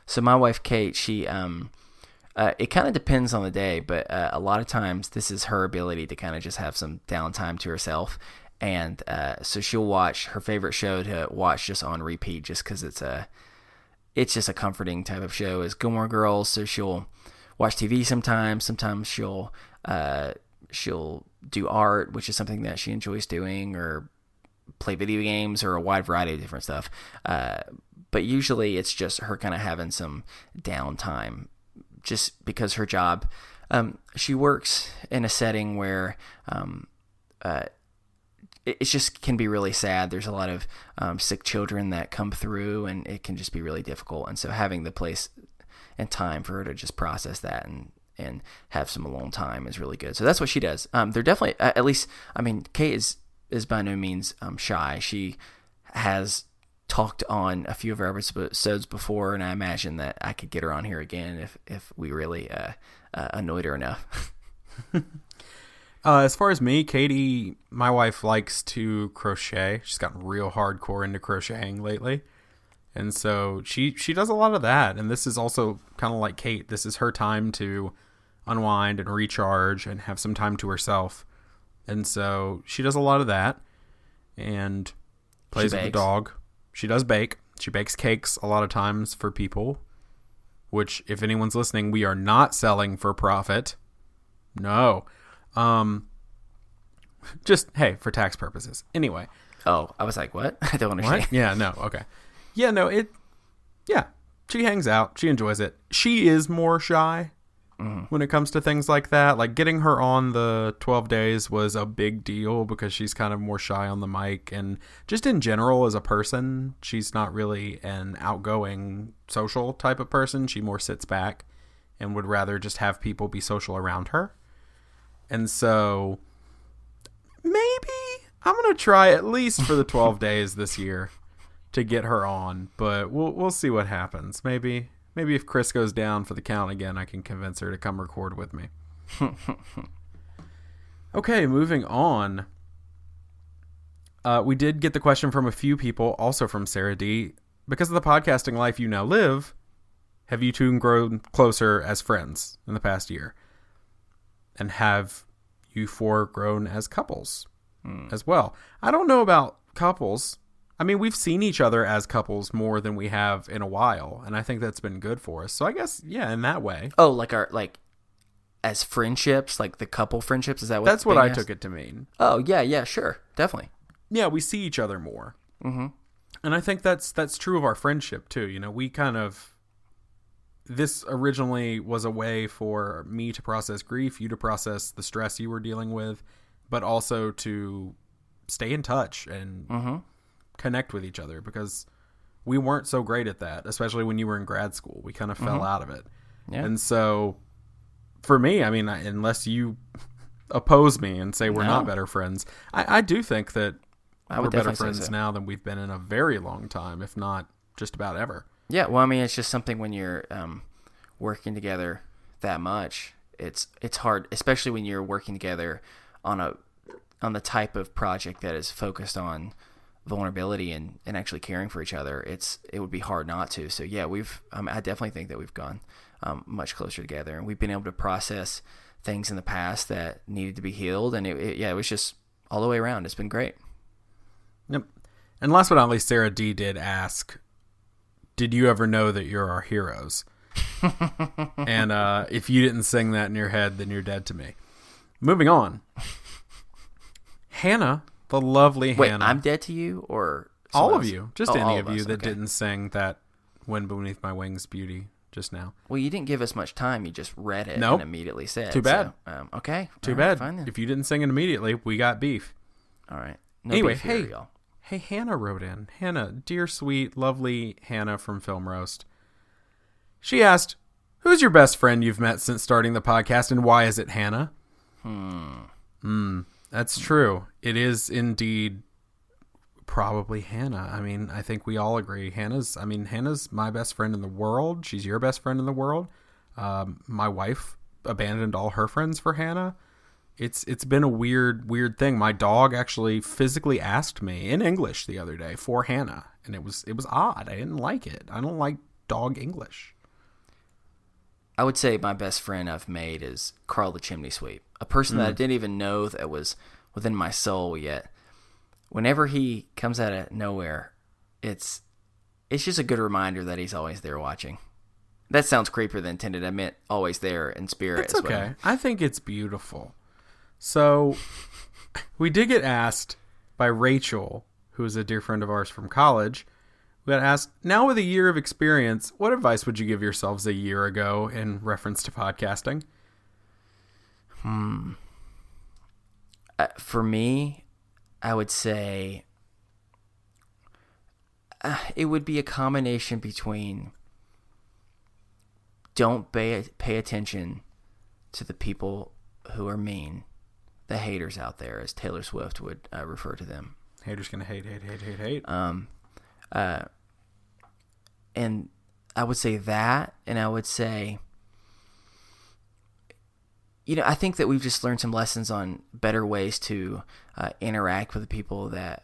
so my wife Kate, she it kind of depends on the day, but a lot of times this is her ability to kind of just have some downtime to herself, and so she'll watch her favorite show to watch just on repeat, just because it's just a comforting type of show, is Gilmore Girls. So she'll watch TV sometimes. Sometimes she'll do art, which is something that she enjoys doing, or play video games, or a wide variety of different stuff. But usually it's just her kind of having some downtime, just because her job, she works in a setting where it just can be really sad. There's a lot of sick children that come through, and it can just be really difficult. And so having the place and time for her to just process that and have some alone time is really good. So that's what she does. They're definitely, at least, I mean, Kate is by no means shy. She has talked on a few of our episodes before, and I imagine that I could get her on here again if we really annoyed her enough. As far as me, Katie, my wife, likes to crochet. She's gotten real hardcore into crocheting lately. And so she does a lot of that. And this is also kind of like Kate. This is her time to unwind and recharge and have some time to herself. And so she does a lot of that and plays with the dog. She does bake. She bakes cakes a lot of times for people, which, if anyone's listening, we are not selling for profit. No. Just, hey, for tax purposes. Anyway. Oh, I was like, what? I don't understand. What? Yeah, no, okay. Yeah, no, Yeah, she hangs out. She enjoys it. She is more shy when it comes to things like that. Like getting her on the 12 days was a big deal because she's kind of more shy on the mic, and just in general as a person, she's not really an outgoing social type of person. She more sits back and would rather just have people be social around her. And so maybe I'm going to try at least for the 12 days this year to get her on, but we'll see what happens. Maybe if Chris goes down for the count again, I can convince her to come record with me. Okay, moving on. We did get the question from a few people, also from Sarah D. Because of the podcasting life you now live, have you two grown closer as friends in the past year? And have you four grown as couples as well? I don't know about couples. I mean, we've seen each other as couples more than we have in a while, and I think that's been good for us. So I guess, yeah, in that way. Oh, like as friendships, like the couple friendships? Is that what That's what I took it to mean. Oh, yeah, sure. Definitely. Yeah, we see each other more. Mm-hmm. And I think that's true of our friendship, too. You know, we kind of... This originally was a way for me to process grief, you to process the stress you were dealing with, but also to stay in touch and connect with each other, because we weren't so great at that, especially when you were in grad school. We kind of fell out of it. Yeah. And so for me, I mean, unless you oppose me and say we're not better friends, I do think that we're better friends now than we've been in a very long time, if not just about ever. Yeah, well, I mean, it's just something when you're working together that much, it's hard, especially when you're working together on the type of project that is focused on vulnerability and actually caring for each other. It would be hard not to. So yeah, I definitely think that we've gone much closer together, and we've been able to process things in the past that needed to be healed, and it was just all the way around. It's been great. Yep. And last but not least, Sarah D did ask, did you ever know that you're our heroes? And if you didn't sing that in your head, then you're dead to me. Moving on. Hannah, the lovely Wait, Hannah. I'm dead to you, or all of else? you? Just Oh, any all of of you us, that okay. didn't sing that Wind Beneath My Wings beauty just now. Well, you didn't give us much time. You just read it Nope. and immediately said. Too bad. So, okay. Too All right, bad. fine then. If you didn't sing it immediately, we got beef. All right. No Anyway, beef here, y'all. Hey, Hannah wrote in. Hannah, dear, sweet, lovely Hannah from Film Roast. She asked, who's your best friend you've met since starting the podcast, and why is it Hannah? That's true. It is indeed probably Hannah. I mean, I think we all agree. Hannah's my best friend in the world. She's your best friend in the world. My wife abandoned all her friends for Hannah. It's been a weird thing. My dog actually physically asked me in English the other day for Hannah, and it was odd. I didn't like it. I don't like dog English. I would say my best friend I've made is Carl the Chimney Sweep, a person that I didn't even know that was within my soul yet. Whenever he comes out of nowhere, it's just a good reminder that he's always there watching. That sounds creepier than intended. I meant always there in spirit. It's okay. I think it's beautiful. So we did get asked by Rachel, who is a dear friend of ours from college. We got asked, now with a year of experience, what advice would you give yourselves a year ago in reference to podcasting? For me, I would say it would be a combination between don't pay attention to the people who are mean, the haters out there, as Taylor Swift would refer to them. Haters gonna hate. And I would say that, and I would say, I think that we've just learned some lessons on better ways to interact with the people that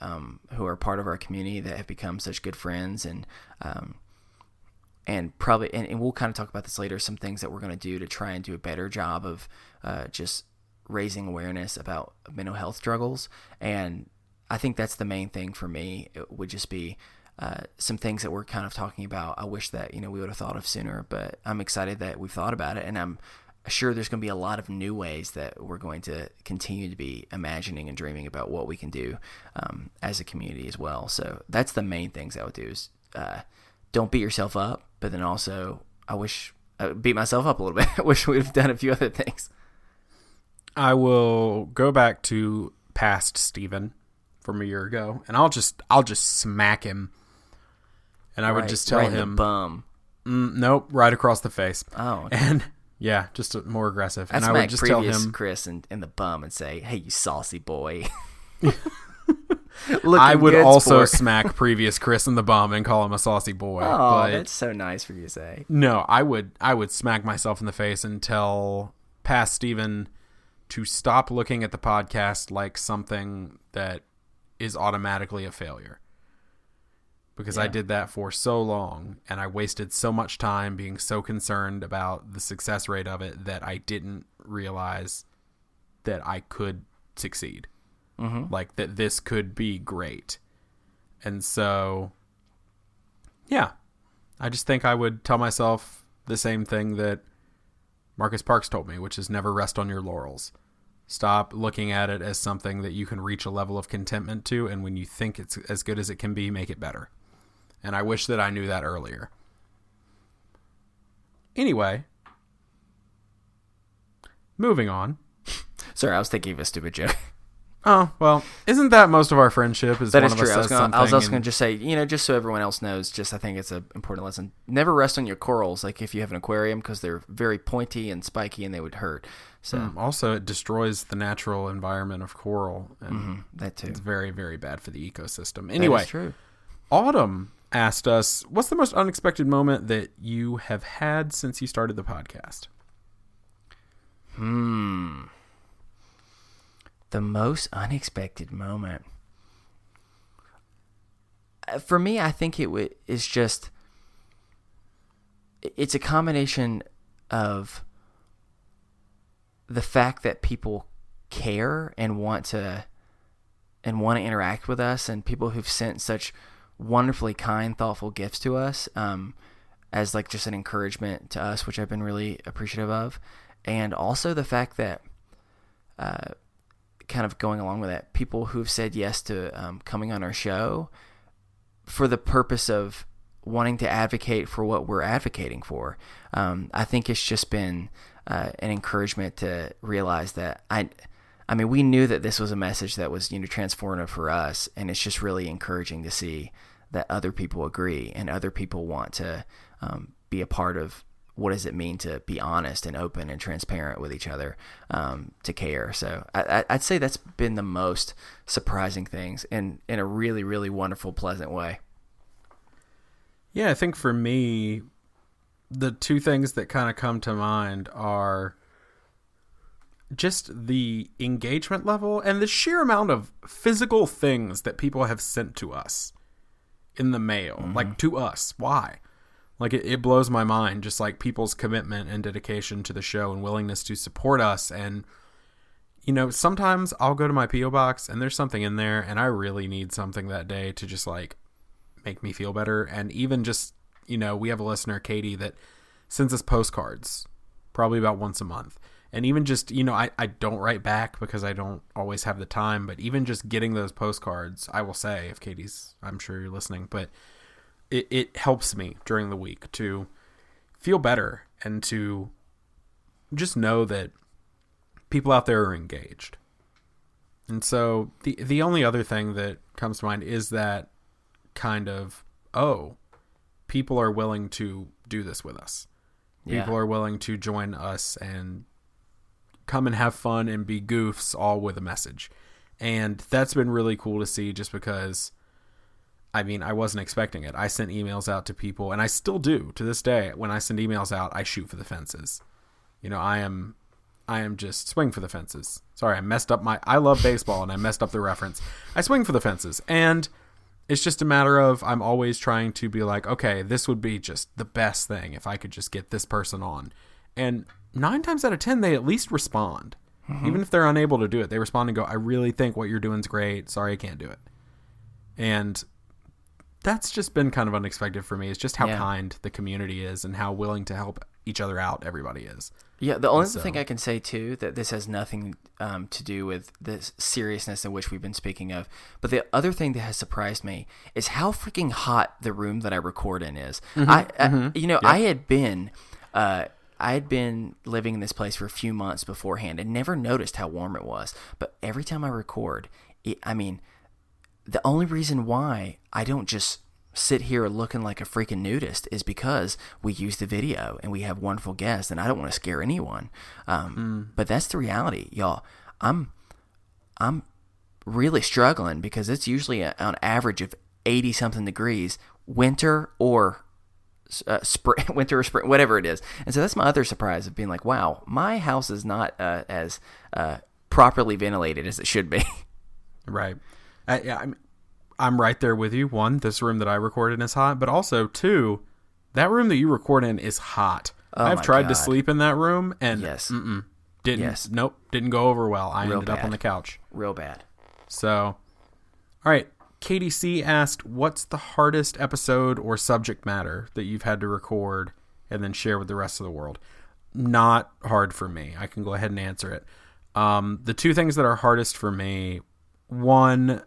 who are part of our community that have become such good friends, and probably, and we'll kind of talk about this later, some things that we're going to do to try and do a better job of just raising awareness about mental health struggles. And I think that's the main thing for me. It would just be some things that we're kind of talking about. I wish that, we would have thought of sooner, but I'm excited that we've thought about it, and I'm sure there's going to be a lot of new ways that we're going to continue to be imagining and dreaming about what we can do as a community as well. So that's the main things I would do, is don't beat yourself up, but then also I wish I would beat myself up a little bit. I wish we would have done a few other things. I will go back to past Steven from a year ago, and I'll just smack him, and I would just tell right in him, the bum. Nope, right across the face. Oh, okay. And yeah, just more aggressive. I'd and I smack would just tell him, Chris in the bum and say, "Hey, you saucy boy." I would also smack previous Chris in the bum and call him a saucy boy. Oh, but that's so nice for you to say. No, I would smack myself in the face and tell past Steven to stop looking at the podcast like something that is automatically a failure. Because I did that for so long, and I wasted so much time being so concerned about the success rate of it that I didn't realize that I could succeed. Mm-hmm. Like, that this could be great. And so, yeah, I just think I would tell myself the same thing that Marcus Parks told me, which is never rest on your laurels. Stop looking at it as something that you can reach a level of contentment to, and when you think it's as good as it can be, make it better. And I wish that I knew that earlier. Anyway, moving on. Sorry, I was thinking of a stupid joke. Oh, well, isn't that most of our friendship? Is that one is of true. us says something I was also going to just say, just so everyone else knows, I think it's an important lesson. Never rest on your corals, like if you have an aquarium, because they're very pointy and spiky and they would hurt. So also, it destroys the natural environment of coral. And that too. It's very, very bad for the ecosystem. Anyway, that is true. Autumn asked us, what's the most unexpected moment that you have had since you started the podcast? The most unexpected moment. For me, I think it's a combination of the fact that people care and want to interact with us, and people who've sent such wonderfully kind, thoughtful gifts to us, as like just an encouragement to us, which I've been really appreciative of. And also the fact that, kind of going along with that, people who've said yes to coming on our show for the purpose of wanting to advocate for what we're advocating for. I think it's just been an encouragement to realize that I mean, we knew that this was a message that was, transformative for us, and it's just really encouraging to see that other people agree and other people want to be a part of what does it mean to be honest and open and transparent with each other, to care. So I'd say that's been the most surprising things in a really, really wonderful, pleasant way. Yeah, I think for me, the two things that kind of come to mind are just the engagement level and the sheer amount of physical things that people have sent to us in the mail, like to us. Why? Like it blows my mind, just like people's commitment and dedication to the show and willingness to support us. And, sometimes I'll go to my P.O. box and there's something in there and I really need something that day to just like make me feel better. And even just, we have a listener, Katie, that sends us postcards probably about once a month. And even just, I don't write back because I don't always have the time, but even just getting those postcards, I will say, if Katie's, I'm sure you're listening, but it helps me during the week to feel better and to just know that people out there are engaged. And so the only other thing that comes to mind is that kind of, people are willing to do this with us. Yeah. People are willing to join us and come and have fun and be goofs, all with a message. And that's been really cool to see, just because, I wasn't expecting it. I sent emails out to people, and I still do to this day. When I send emails out, I shoot for the fences. I am just swing for the fences. Sorry, I love baseball and I messed up the reference. I swing for the fences. And it's just a matter of, I'm always trying to be like, okay, this would be just the best thing if I could just get this person on. And 9 times out of 10, they at least respond. Even if they're unable to do it, they respond and go, I really think what you're doing is great. Sorry, I can't do it. And that's just been kind of unexpected for me. It's just how kind the community is and how willing to help each other out, everybody is. Yeah, the only thing I can say, too, that this has nothing to do with the seriousness in which we've been speaking of, but the other thing that has surprised me is how freaking hot the room that I record in is. I had been living in this place for a few months beforehand and never noticed how warm it was. But every time I record, the only reason why I don't just sit here looking like a freaking nudist is because we use the video and we have wonderful guests, and I don't want to scare anyone. But that's the reality, y'all. I'm really struggling because it's usually on average of 80 something degrees, winter or spring, whatever it is. And so that's my other surprise of being like, wow, my house is not as properly ventilated as it should be. Right. I'm right there with you. One, this room that I record in is hot, but also two, that room that you record in is hot. I've tried to sleep in that room and didn't go over well. I ended up on the couch. Real bad. So, all right. Katie C asked, what's the hardest episode or subject matter that you've had to record and then share with the rest of the world? Not hard for me. I can go ahead and answer it. The two things that are hardest for me, one,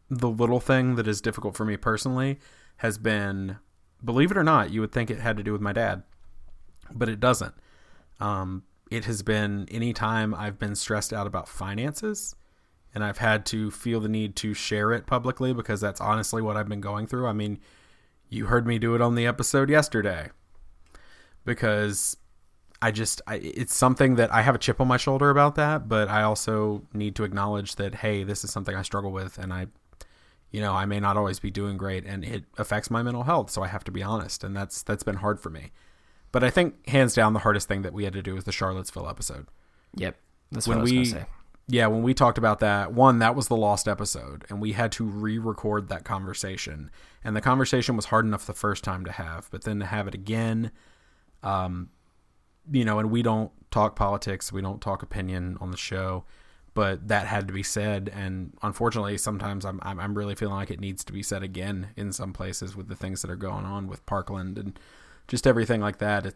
the little thing that is difficult for me personally has been, believe it or not, you would think it had to do with my dad, but it doesn't. It has been any time I've been stressed out about finances and I've had to feel the need to share it publicly because that's honestly what I've been going through. I mean, you heard me do it on the episode yesterday because it's something that I have a chip on my shoulder about that, but I also need to acknowledge that, hey, this is something I struggle with and I may not always be doing great and it affects my mental health. So I have to be honest. And that's been hard for me. But I think hands down, the hardest thing that we had to do was the Charlottesville episode. Yep. That's what I was going to say. Yeah. When we talked about that, one, that was the lost episode and we had to re-record that conversation. And the conversation was hard enough the first time to have, but then to have it again, and we don't talk politics. We don't talk opinion on the show. But that had to be said, and unfortunately, sometimes I'm really feeling like it needs to be said again in some places with the things that are going on with Parkland and just everything like that.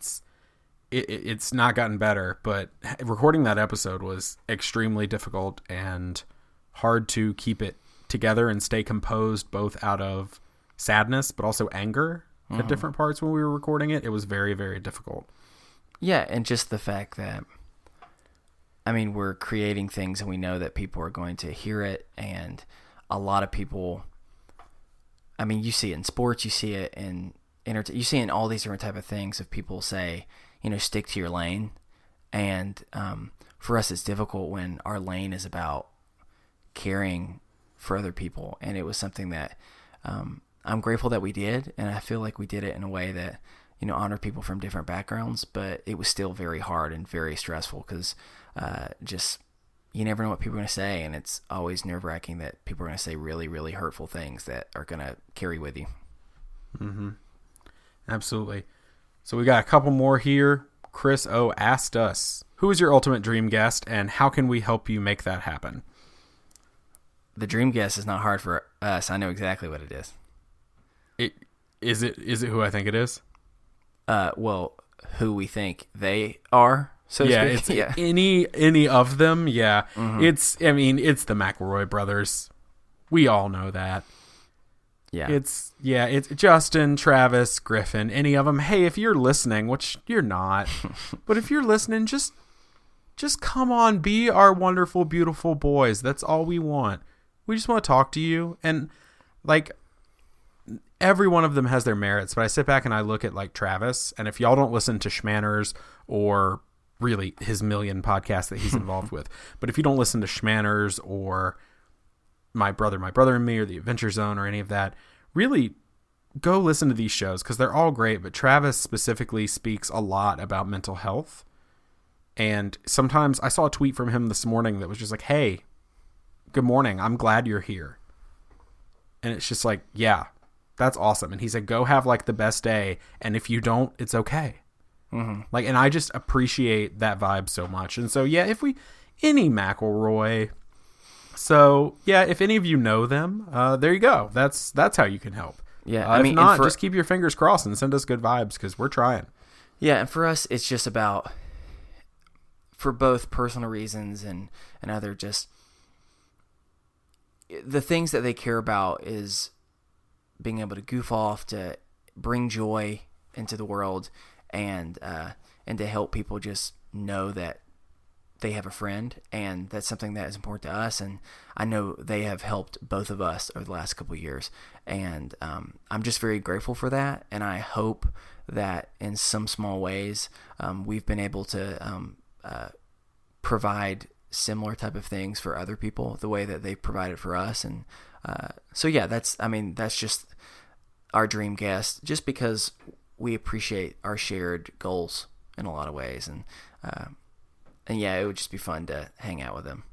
It's not gotten better, but recording that episode was extremely difficult and hard to keep it together and stay composed, both out of sadness but also anger at different parts when we were recording it. It was very, very difficult. Yeah, and just the fact that, we're creating things and we know that people are going to hear it, and a lot of people, you see it in sports, you see it in you see it in all these different type of things of people say, stick to your lane. And for us, it's difficult when our lane is about caring for other people. And it was something that I'm grateful that we did, and I feel like we did it in a way that, honored people from different backgrounds, but it was still very hard and very stressful because you never know what people are going to say, and it's always nerve-wracking that people are going to say really, really hurtful things that are going to carry with you. Mm-hmm. Absolutely. So we got a couple more here. Chris O asked us, who is your ultimate dream guest, and how can we help you make that happen? The dream guest is not hard for us. I know exactly what it is. Is it who I think it is? Well, who we think they are. So it's any of them. Yeah. Mm-hmm. It's the McElroy brothers. We all know that. Yeah. It's Justin, Travis, Griffin, any of them. Hey, if you're listening, which you're not, but if you're listening, just come on, be our wonderful, beautiful boys. That's all we want. We just want to talk to you. And every one of them has their merits, but I sit back and I look at Travis, and if y'all don't listen to Schmanners or really his million podcasts that he's involved with, but if you don't listen to Schmanners or My Brother and Me or The Adventure Zone or any of that, really go listen to these shows because they're all great. But Travis specifically speaks a lot about mental health. And sometimes I saw a tweet from him this morning that was just like, hey, good morning. I'm glad you're here. And it's just like, yeah, that's awesome. And he said, go have the best day. And if you don't, it's okay. Mm-hmm. And I just appreciate that vibe so much. And so, yeah, any McElroy. So, yeah, if any of you know them, there you go. That's how you can help. Yeah. If not, just keep your fingers crossed and send us good vibes because we're trying. Yeah, and for us, it's just about, for both personal reasons and other, just the things that they care about is being able to goof off, to bring joy into the world, and to help people just know that they have a friend, and that's something that is important to us. And I know they have helped both of us over the last couple of years, and I'm just very grateful for that. And I hope that in some small ways we've been able to provide similar type of things for other people the way that they've provided for us. And so yeah, that's just our dream guest, just because we appreciate our shared goals in a lot of ways. And yeah, it would just be fun to hang out with them.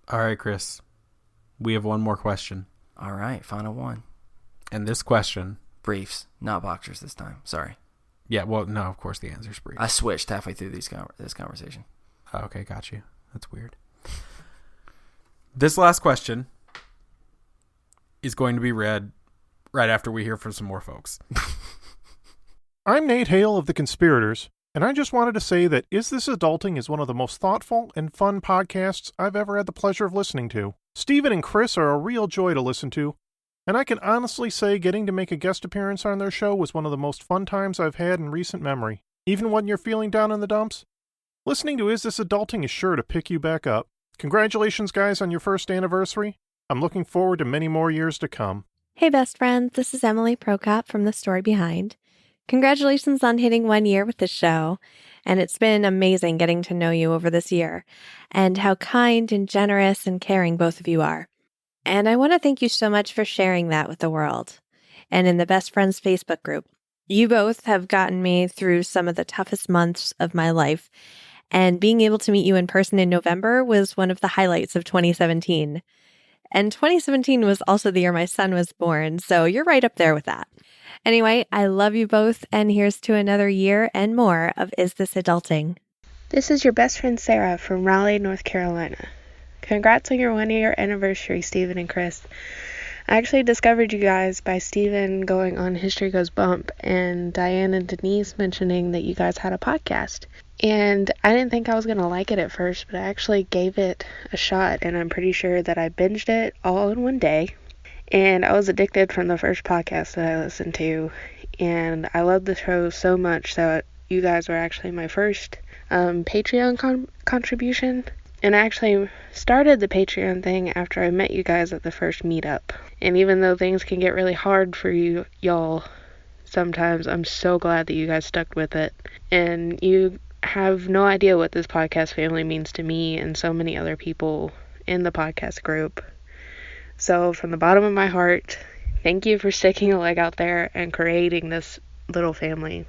All right, Chris, we have one more question. All right, final one. And this question... Briefs, not boxers this time. Sorry. Yeah, well, no, of course the answer's briefs. I switched halfway through this conversation. Oh, okay, got you. That's weird. This last question is going to be read right after we hear from some more folks. I'm Nate Hale of The Conspirators, and I just wanted to say that Is This Adulting is one of the most thoughtful and fun podcasts I've ever had the pleasure of listening to. Stephen and Chris are a real joy to listen to, and I can honestly say getting to make a guest appearance on their show was one of the most fun times I've had in recent memory. Even when you're feeling down in the dumps, listening to Is This Adulting is sure to pick you back up. Congratulations, guys, on your first anniversary. I'm looking forward to many more years to come. Hey, best friends. This is Emily Prokop from The Story Behind. Congratulations on hitting 1 year with the show, and it's been amazing getting to know you over this year, and how kind and generous and caring both of you are. And I want to thank you so much for sharing that with the world and in the Best Friends Facebook group. You both have gotten me through some of the toughest months of my life, and being able to meet you in person in November was one of the highlights of 2017. And 2017 was also the year my son was born, so you're right up there with that. Anyway, I love you both, and here's to another year and more of Is This Adulting? This is your best friend Sarah from Raleigh, North Carolina. Congrats on your 1 year anniversary, Stephen and Chris. I actually discovered you guys by Stephen going on History Goes Bump and Diane and Denise mentioning that you guys had a podcast. And I didn't think I was going to like it at first, but I actually gave it a shot, and I'm pretty sure that I binged it all in one day. And I was addicted from the first podcast that I listened to, and I loved the show so much that you guys were actually my first Patreon contribution. And I actually started the Patreon thing after I met you guys at the first meetup. And even though things can get really hard for y'all sometimes, I'm so glad that you guys stuck with it. And you have no idea what this podcast family means to me and so many other people in the podcast group. So from the bottom of my heart, thank you for sticking a leg out there and creating this little family.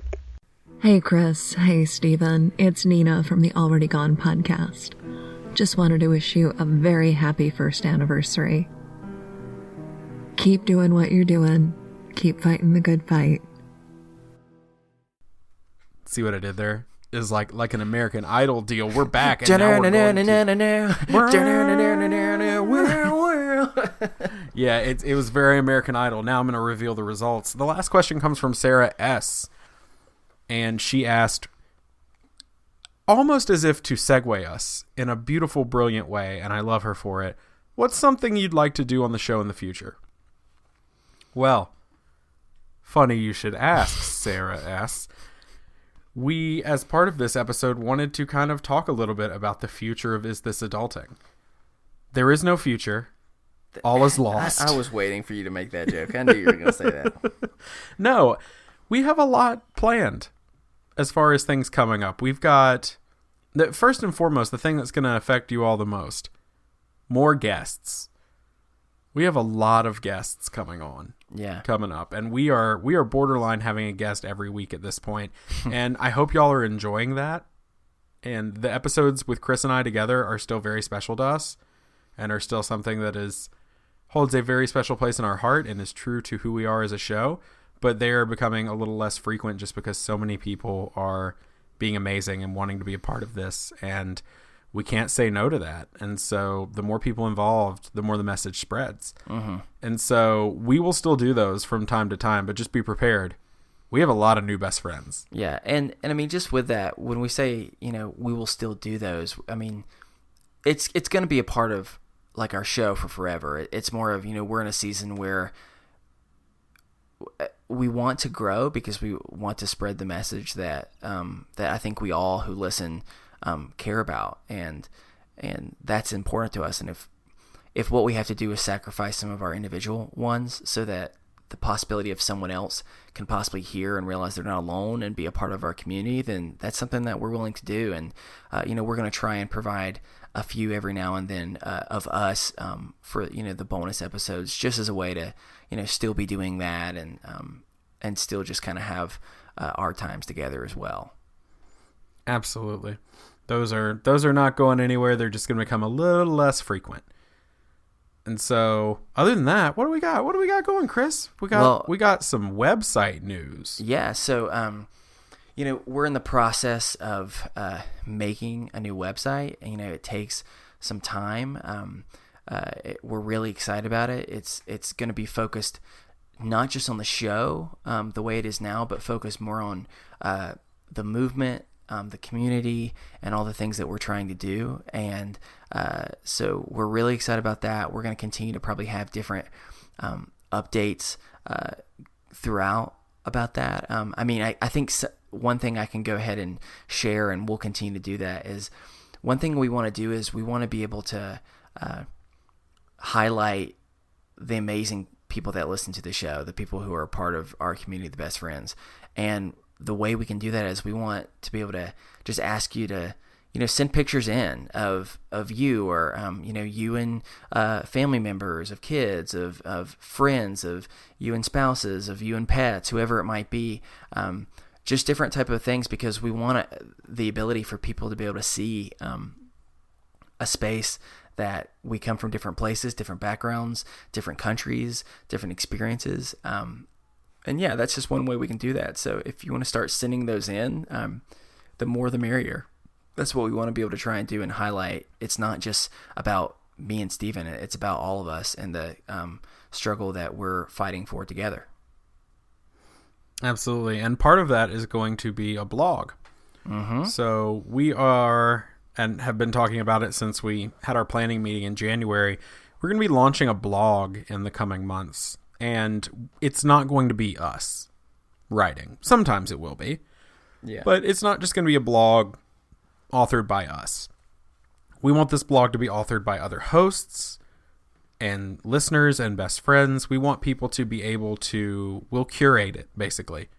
Hey Chris, hey Stephen, it's Nina from the Already Gone podcast. Just wanted to wish you a very happy first anniversary. Keep doing what you're doing. Keep fighting the good fight. See what I did there? Is like an American Idol deal. We're back. And now we're yeah, it was very American Idol. Now I'm going to reveal the results. The last question comes from Sarah S. And she asked, almost as if to segue us in a beautiful, brilliant way, and I love her for it, what's something you'd like to do on the show in the future? Well, funny you should ask, Sarah S. We, as part of this episode, wanted to kind of talk a little bit about the future of Is This Adulting? There is no future. All is lost. I was waiting for you to make that joke. I knew you were going to say that. No, we have a lot planned as far as things coming up. We've got, first and foremost, the thing that's going to affect you all the most, more guests. We have a lot of guests coming up, and we are borderline having a guest every week at this point. And I hope y'all are enjoying that. And the episodes with Chris and I together are still very special to us, and are still something that holds a very special place in our heart and is true to who we are as a show. But they are becoming a little less frequent just because so many people are being amazing and wanting to be a part of this, and we can't say no to that. And so the more people involved, the more the message spreads. Mm-hmm. And so we will still do those from time to time, but just be prepared. we have a lot of new best friends. Yeah, and I mean, just with that, when we say, we will still do those, I mean, it's going to be a part of like our show for forever. It's more of, we're in a season where we want to grow because we want to spread the message that that I think we all who listen care about, and that's important to us. And if what we have to do is sacrifice some of our individual ones so that the possibility of someone else can possibly hear and realize they're not alone and be a part of our community, then that's something that we're willing to do. And we're going to try and provide a few every now and then of us for the bonus episodes, just as a way to still be doing that and still just kind of have our times together as well. Absolutely. Those are not going anywhere. They're just going to become a little less frequent. And so, other than that, what do we got? What do we got going, Chris? We got some website news. Yeah. So, we're in the process of making a new website. It takes some time. We're really excited about it. It's going to be focused not just on the show the way it is now, but focused more on the movement, the community, and all the things that we're trying to do. And so we're really excited about that. We're going to continue to probably have different updates throughout about that. I think one thing I can go ahead and share, and we'll continue to do that, is one thing we want to do is we want to be able to highlight the amazing people that listen to the show, the people who are a part of our community, the best friends. And the way we can do that is we want to be able to just ask you to, send pictures in of you, or, you and family members, of kids, of friends, of you and spouses, of you and pets, whoever it might be. Just different type of things, because we want the ability for people to be able to see a space that we come from different places, different backgrounds, different countries, different experiences. And yeah, that's just one way we can do that. So if you want to start sending those in, the more the merrier. That's what we want to be able to try and do and highlight. It's not just about me and Steven. It's about all of us and the struggle that we're fighting for together. Absolutely. And part of that is going to be a blog. Mm-hmm. So we are, and have been talking about it since we had our planning meeting in January, we're going to be launching a blog in the coming months. And it's not going to be us writing. Sometimes it will be. Yeah. But it's not just going to be a blog authored by us. We want this blog to be authored by other hosts and listeners and best friends. We want people to be able to, we'll curate it basically,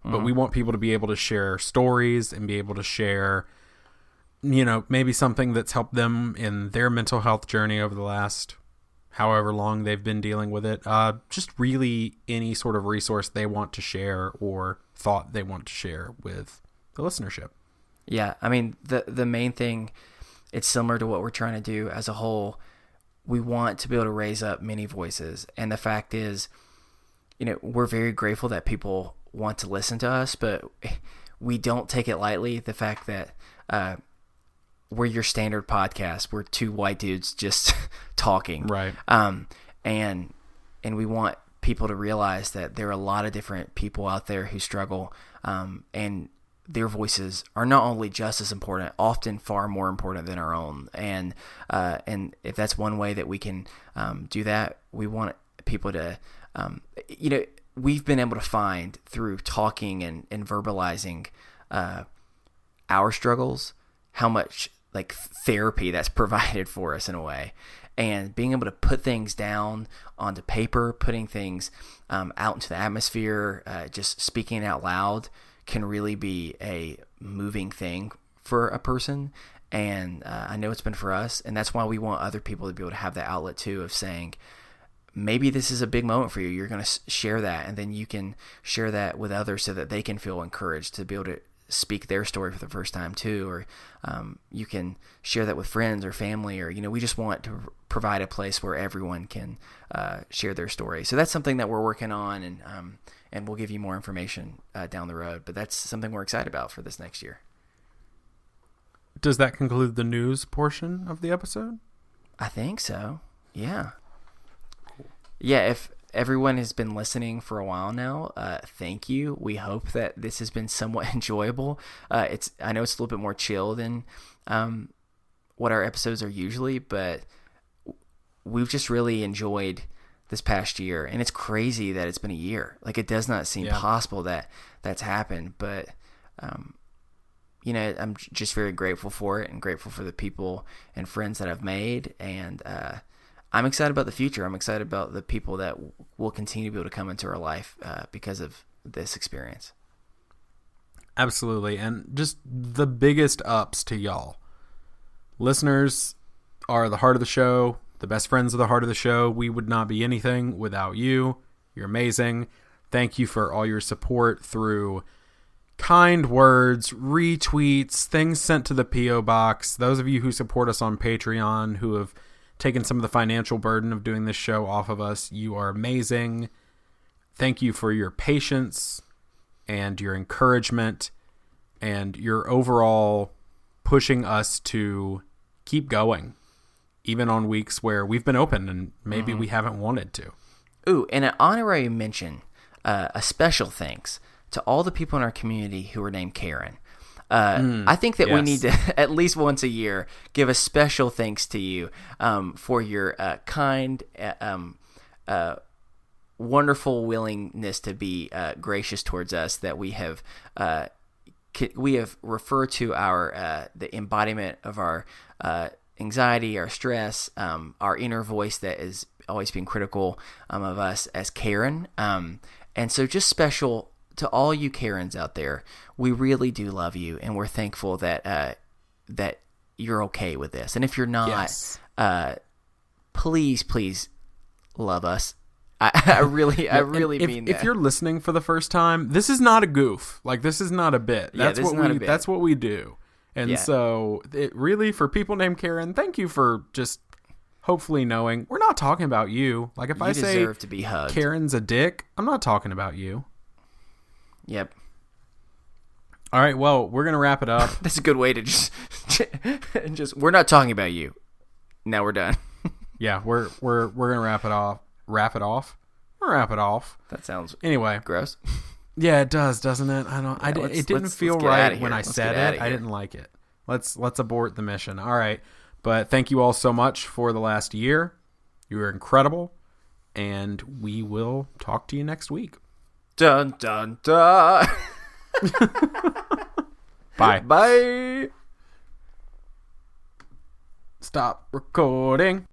but we want people to be able to share stories and be able to share, maybe something that's helped them in their mental health journey over the last however long they've been dealing with it. Just really any sort of resource they want to share or thought they want to share with the listenership. Yeah. The main thing, it's similar to what we're trying to do as a whole. We want to be able to raise up many voices. And the fact is, we're very grateful that people want to listen to us, but we don't take it lightly. The fact that we're your standard podcast. We're two white dudes just talking. Right. And we want people to realize that there are a lot of different people out there who struggle, and their voices are not only just as important, often far more important than our own. And if that's one way that we can do that, we want people to, we've been able to find through talking and verbalizing our struggles, how much like therapy that's provided for us in a way. And being able to put things down onto paper, putting things out into the atmosphere, just speaking out loud can really be a moving thing for a person. And I know it's been for us. And that's why we want other people to be able to have that outlet too, of saying, maybe this is a big moment for you. You're going to share that. And then you can share that with others so that they can feel encouraged to be able to speak their story for the first time too. Or you can share that with friends or family, or, we just want to provide a place where everyone can share their story. So that's something that we're working on, and we'll give you more information down the road. But that's something we're excited about for this next year. Does that conclude the news portion of the episode? I think so. Yeah. Yeah. everyone has been listening for a while now, thank you. We hope that this has been somewhat enjoyable. I know it's a little bit more chill than what our episodes are usually, but we've just really enjoyed this past year, and it's crazy that it's been a year. Like, it does not seem possible that that's happened, but I'm just very grateful for it and grateful for the people and friends that I've made, and I'm excited about the future. I'm excited about the people that will continue to be able to come into our life because of this experience. Absolutely. And just the biggest ups to y'all. Listeners are the heart of the show. The best friends are the heart of the show. We would not be anything without you. You're amazing. Thank you for all your support through kind words, retweets, things sent to the P.O. Box. Those of you who support us on Patreon, who have taken some of the financial burden of doing this show off of us, you are amazing. Thank you for your patience and your encouragement and your overall pushing us to keep going, even on weeks where we've been open and maybe we haven't wanted to. Ooh, and an honorary mention, a special thanks to all the people in our community who are named Karen. I think that we need to, at least once a year, give a special thanks to you for your kind, wonderful willingness to be gracious towards us, that we have referred to the embodiment of our anxiety, our stress, our inner voice that is always being critical of us as Karen. And so just special to all you Karens out there. We really do love you, and we're thankful that you're okay with this. And if you're not, please love us. I really mean that. If you're listening for the first time, this is not a goof. Like, this is not a bit. That's that's what we do. And so it really, for people named Karen, thank you for just hopefully knowing we're not talking about you. Like, if I say deserve to be hugged. Karen's a dick, I'm not talking about you. Yep. All right, well, we're going to wrap it up. That's a good way to just we're not talking about you. Now we're done. Yeah, we're going to wrap it off. Wrap it off. That sounds anyway gross. Yeah, it does, doesn't it? It didn't feel right when I said it. I didn't like it. Let's abort the mission. All right. But thank you all so much for the last year. You were incredible, and we will talk to you next week. Dun dun dun. Bye. Bye. Stop recording.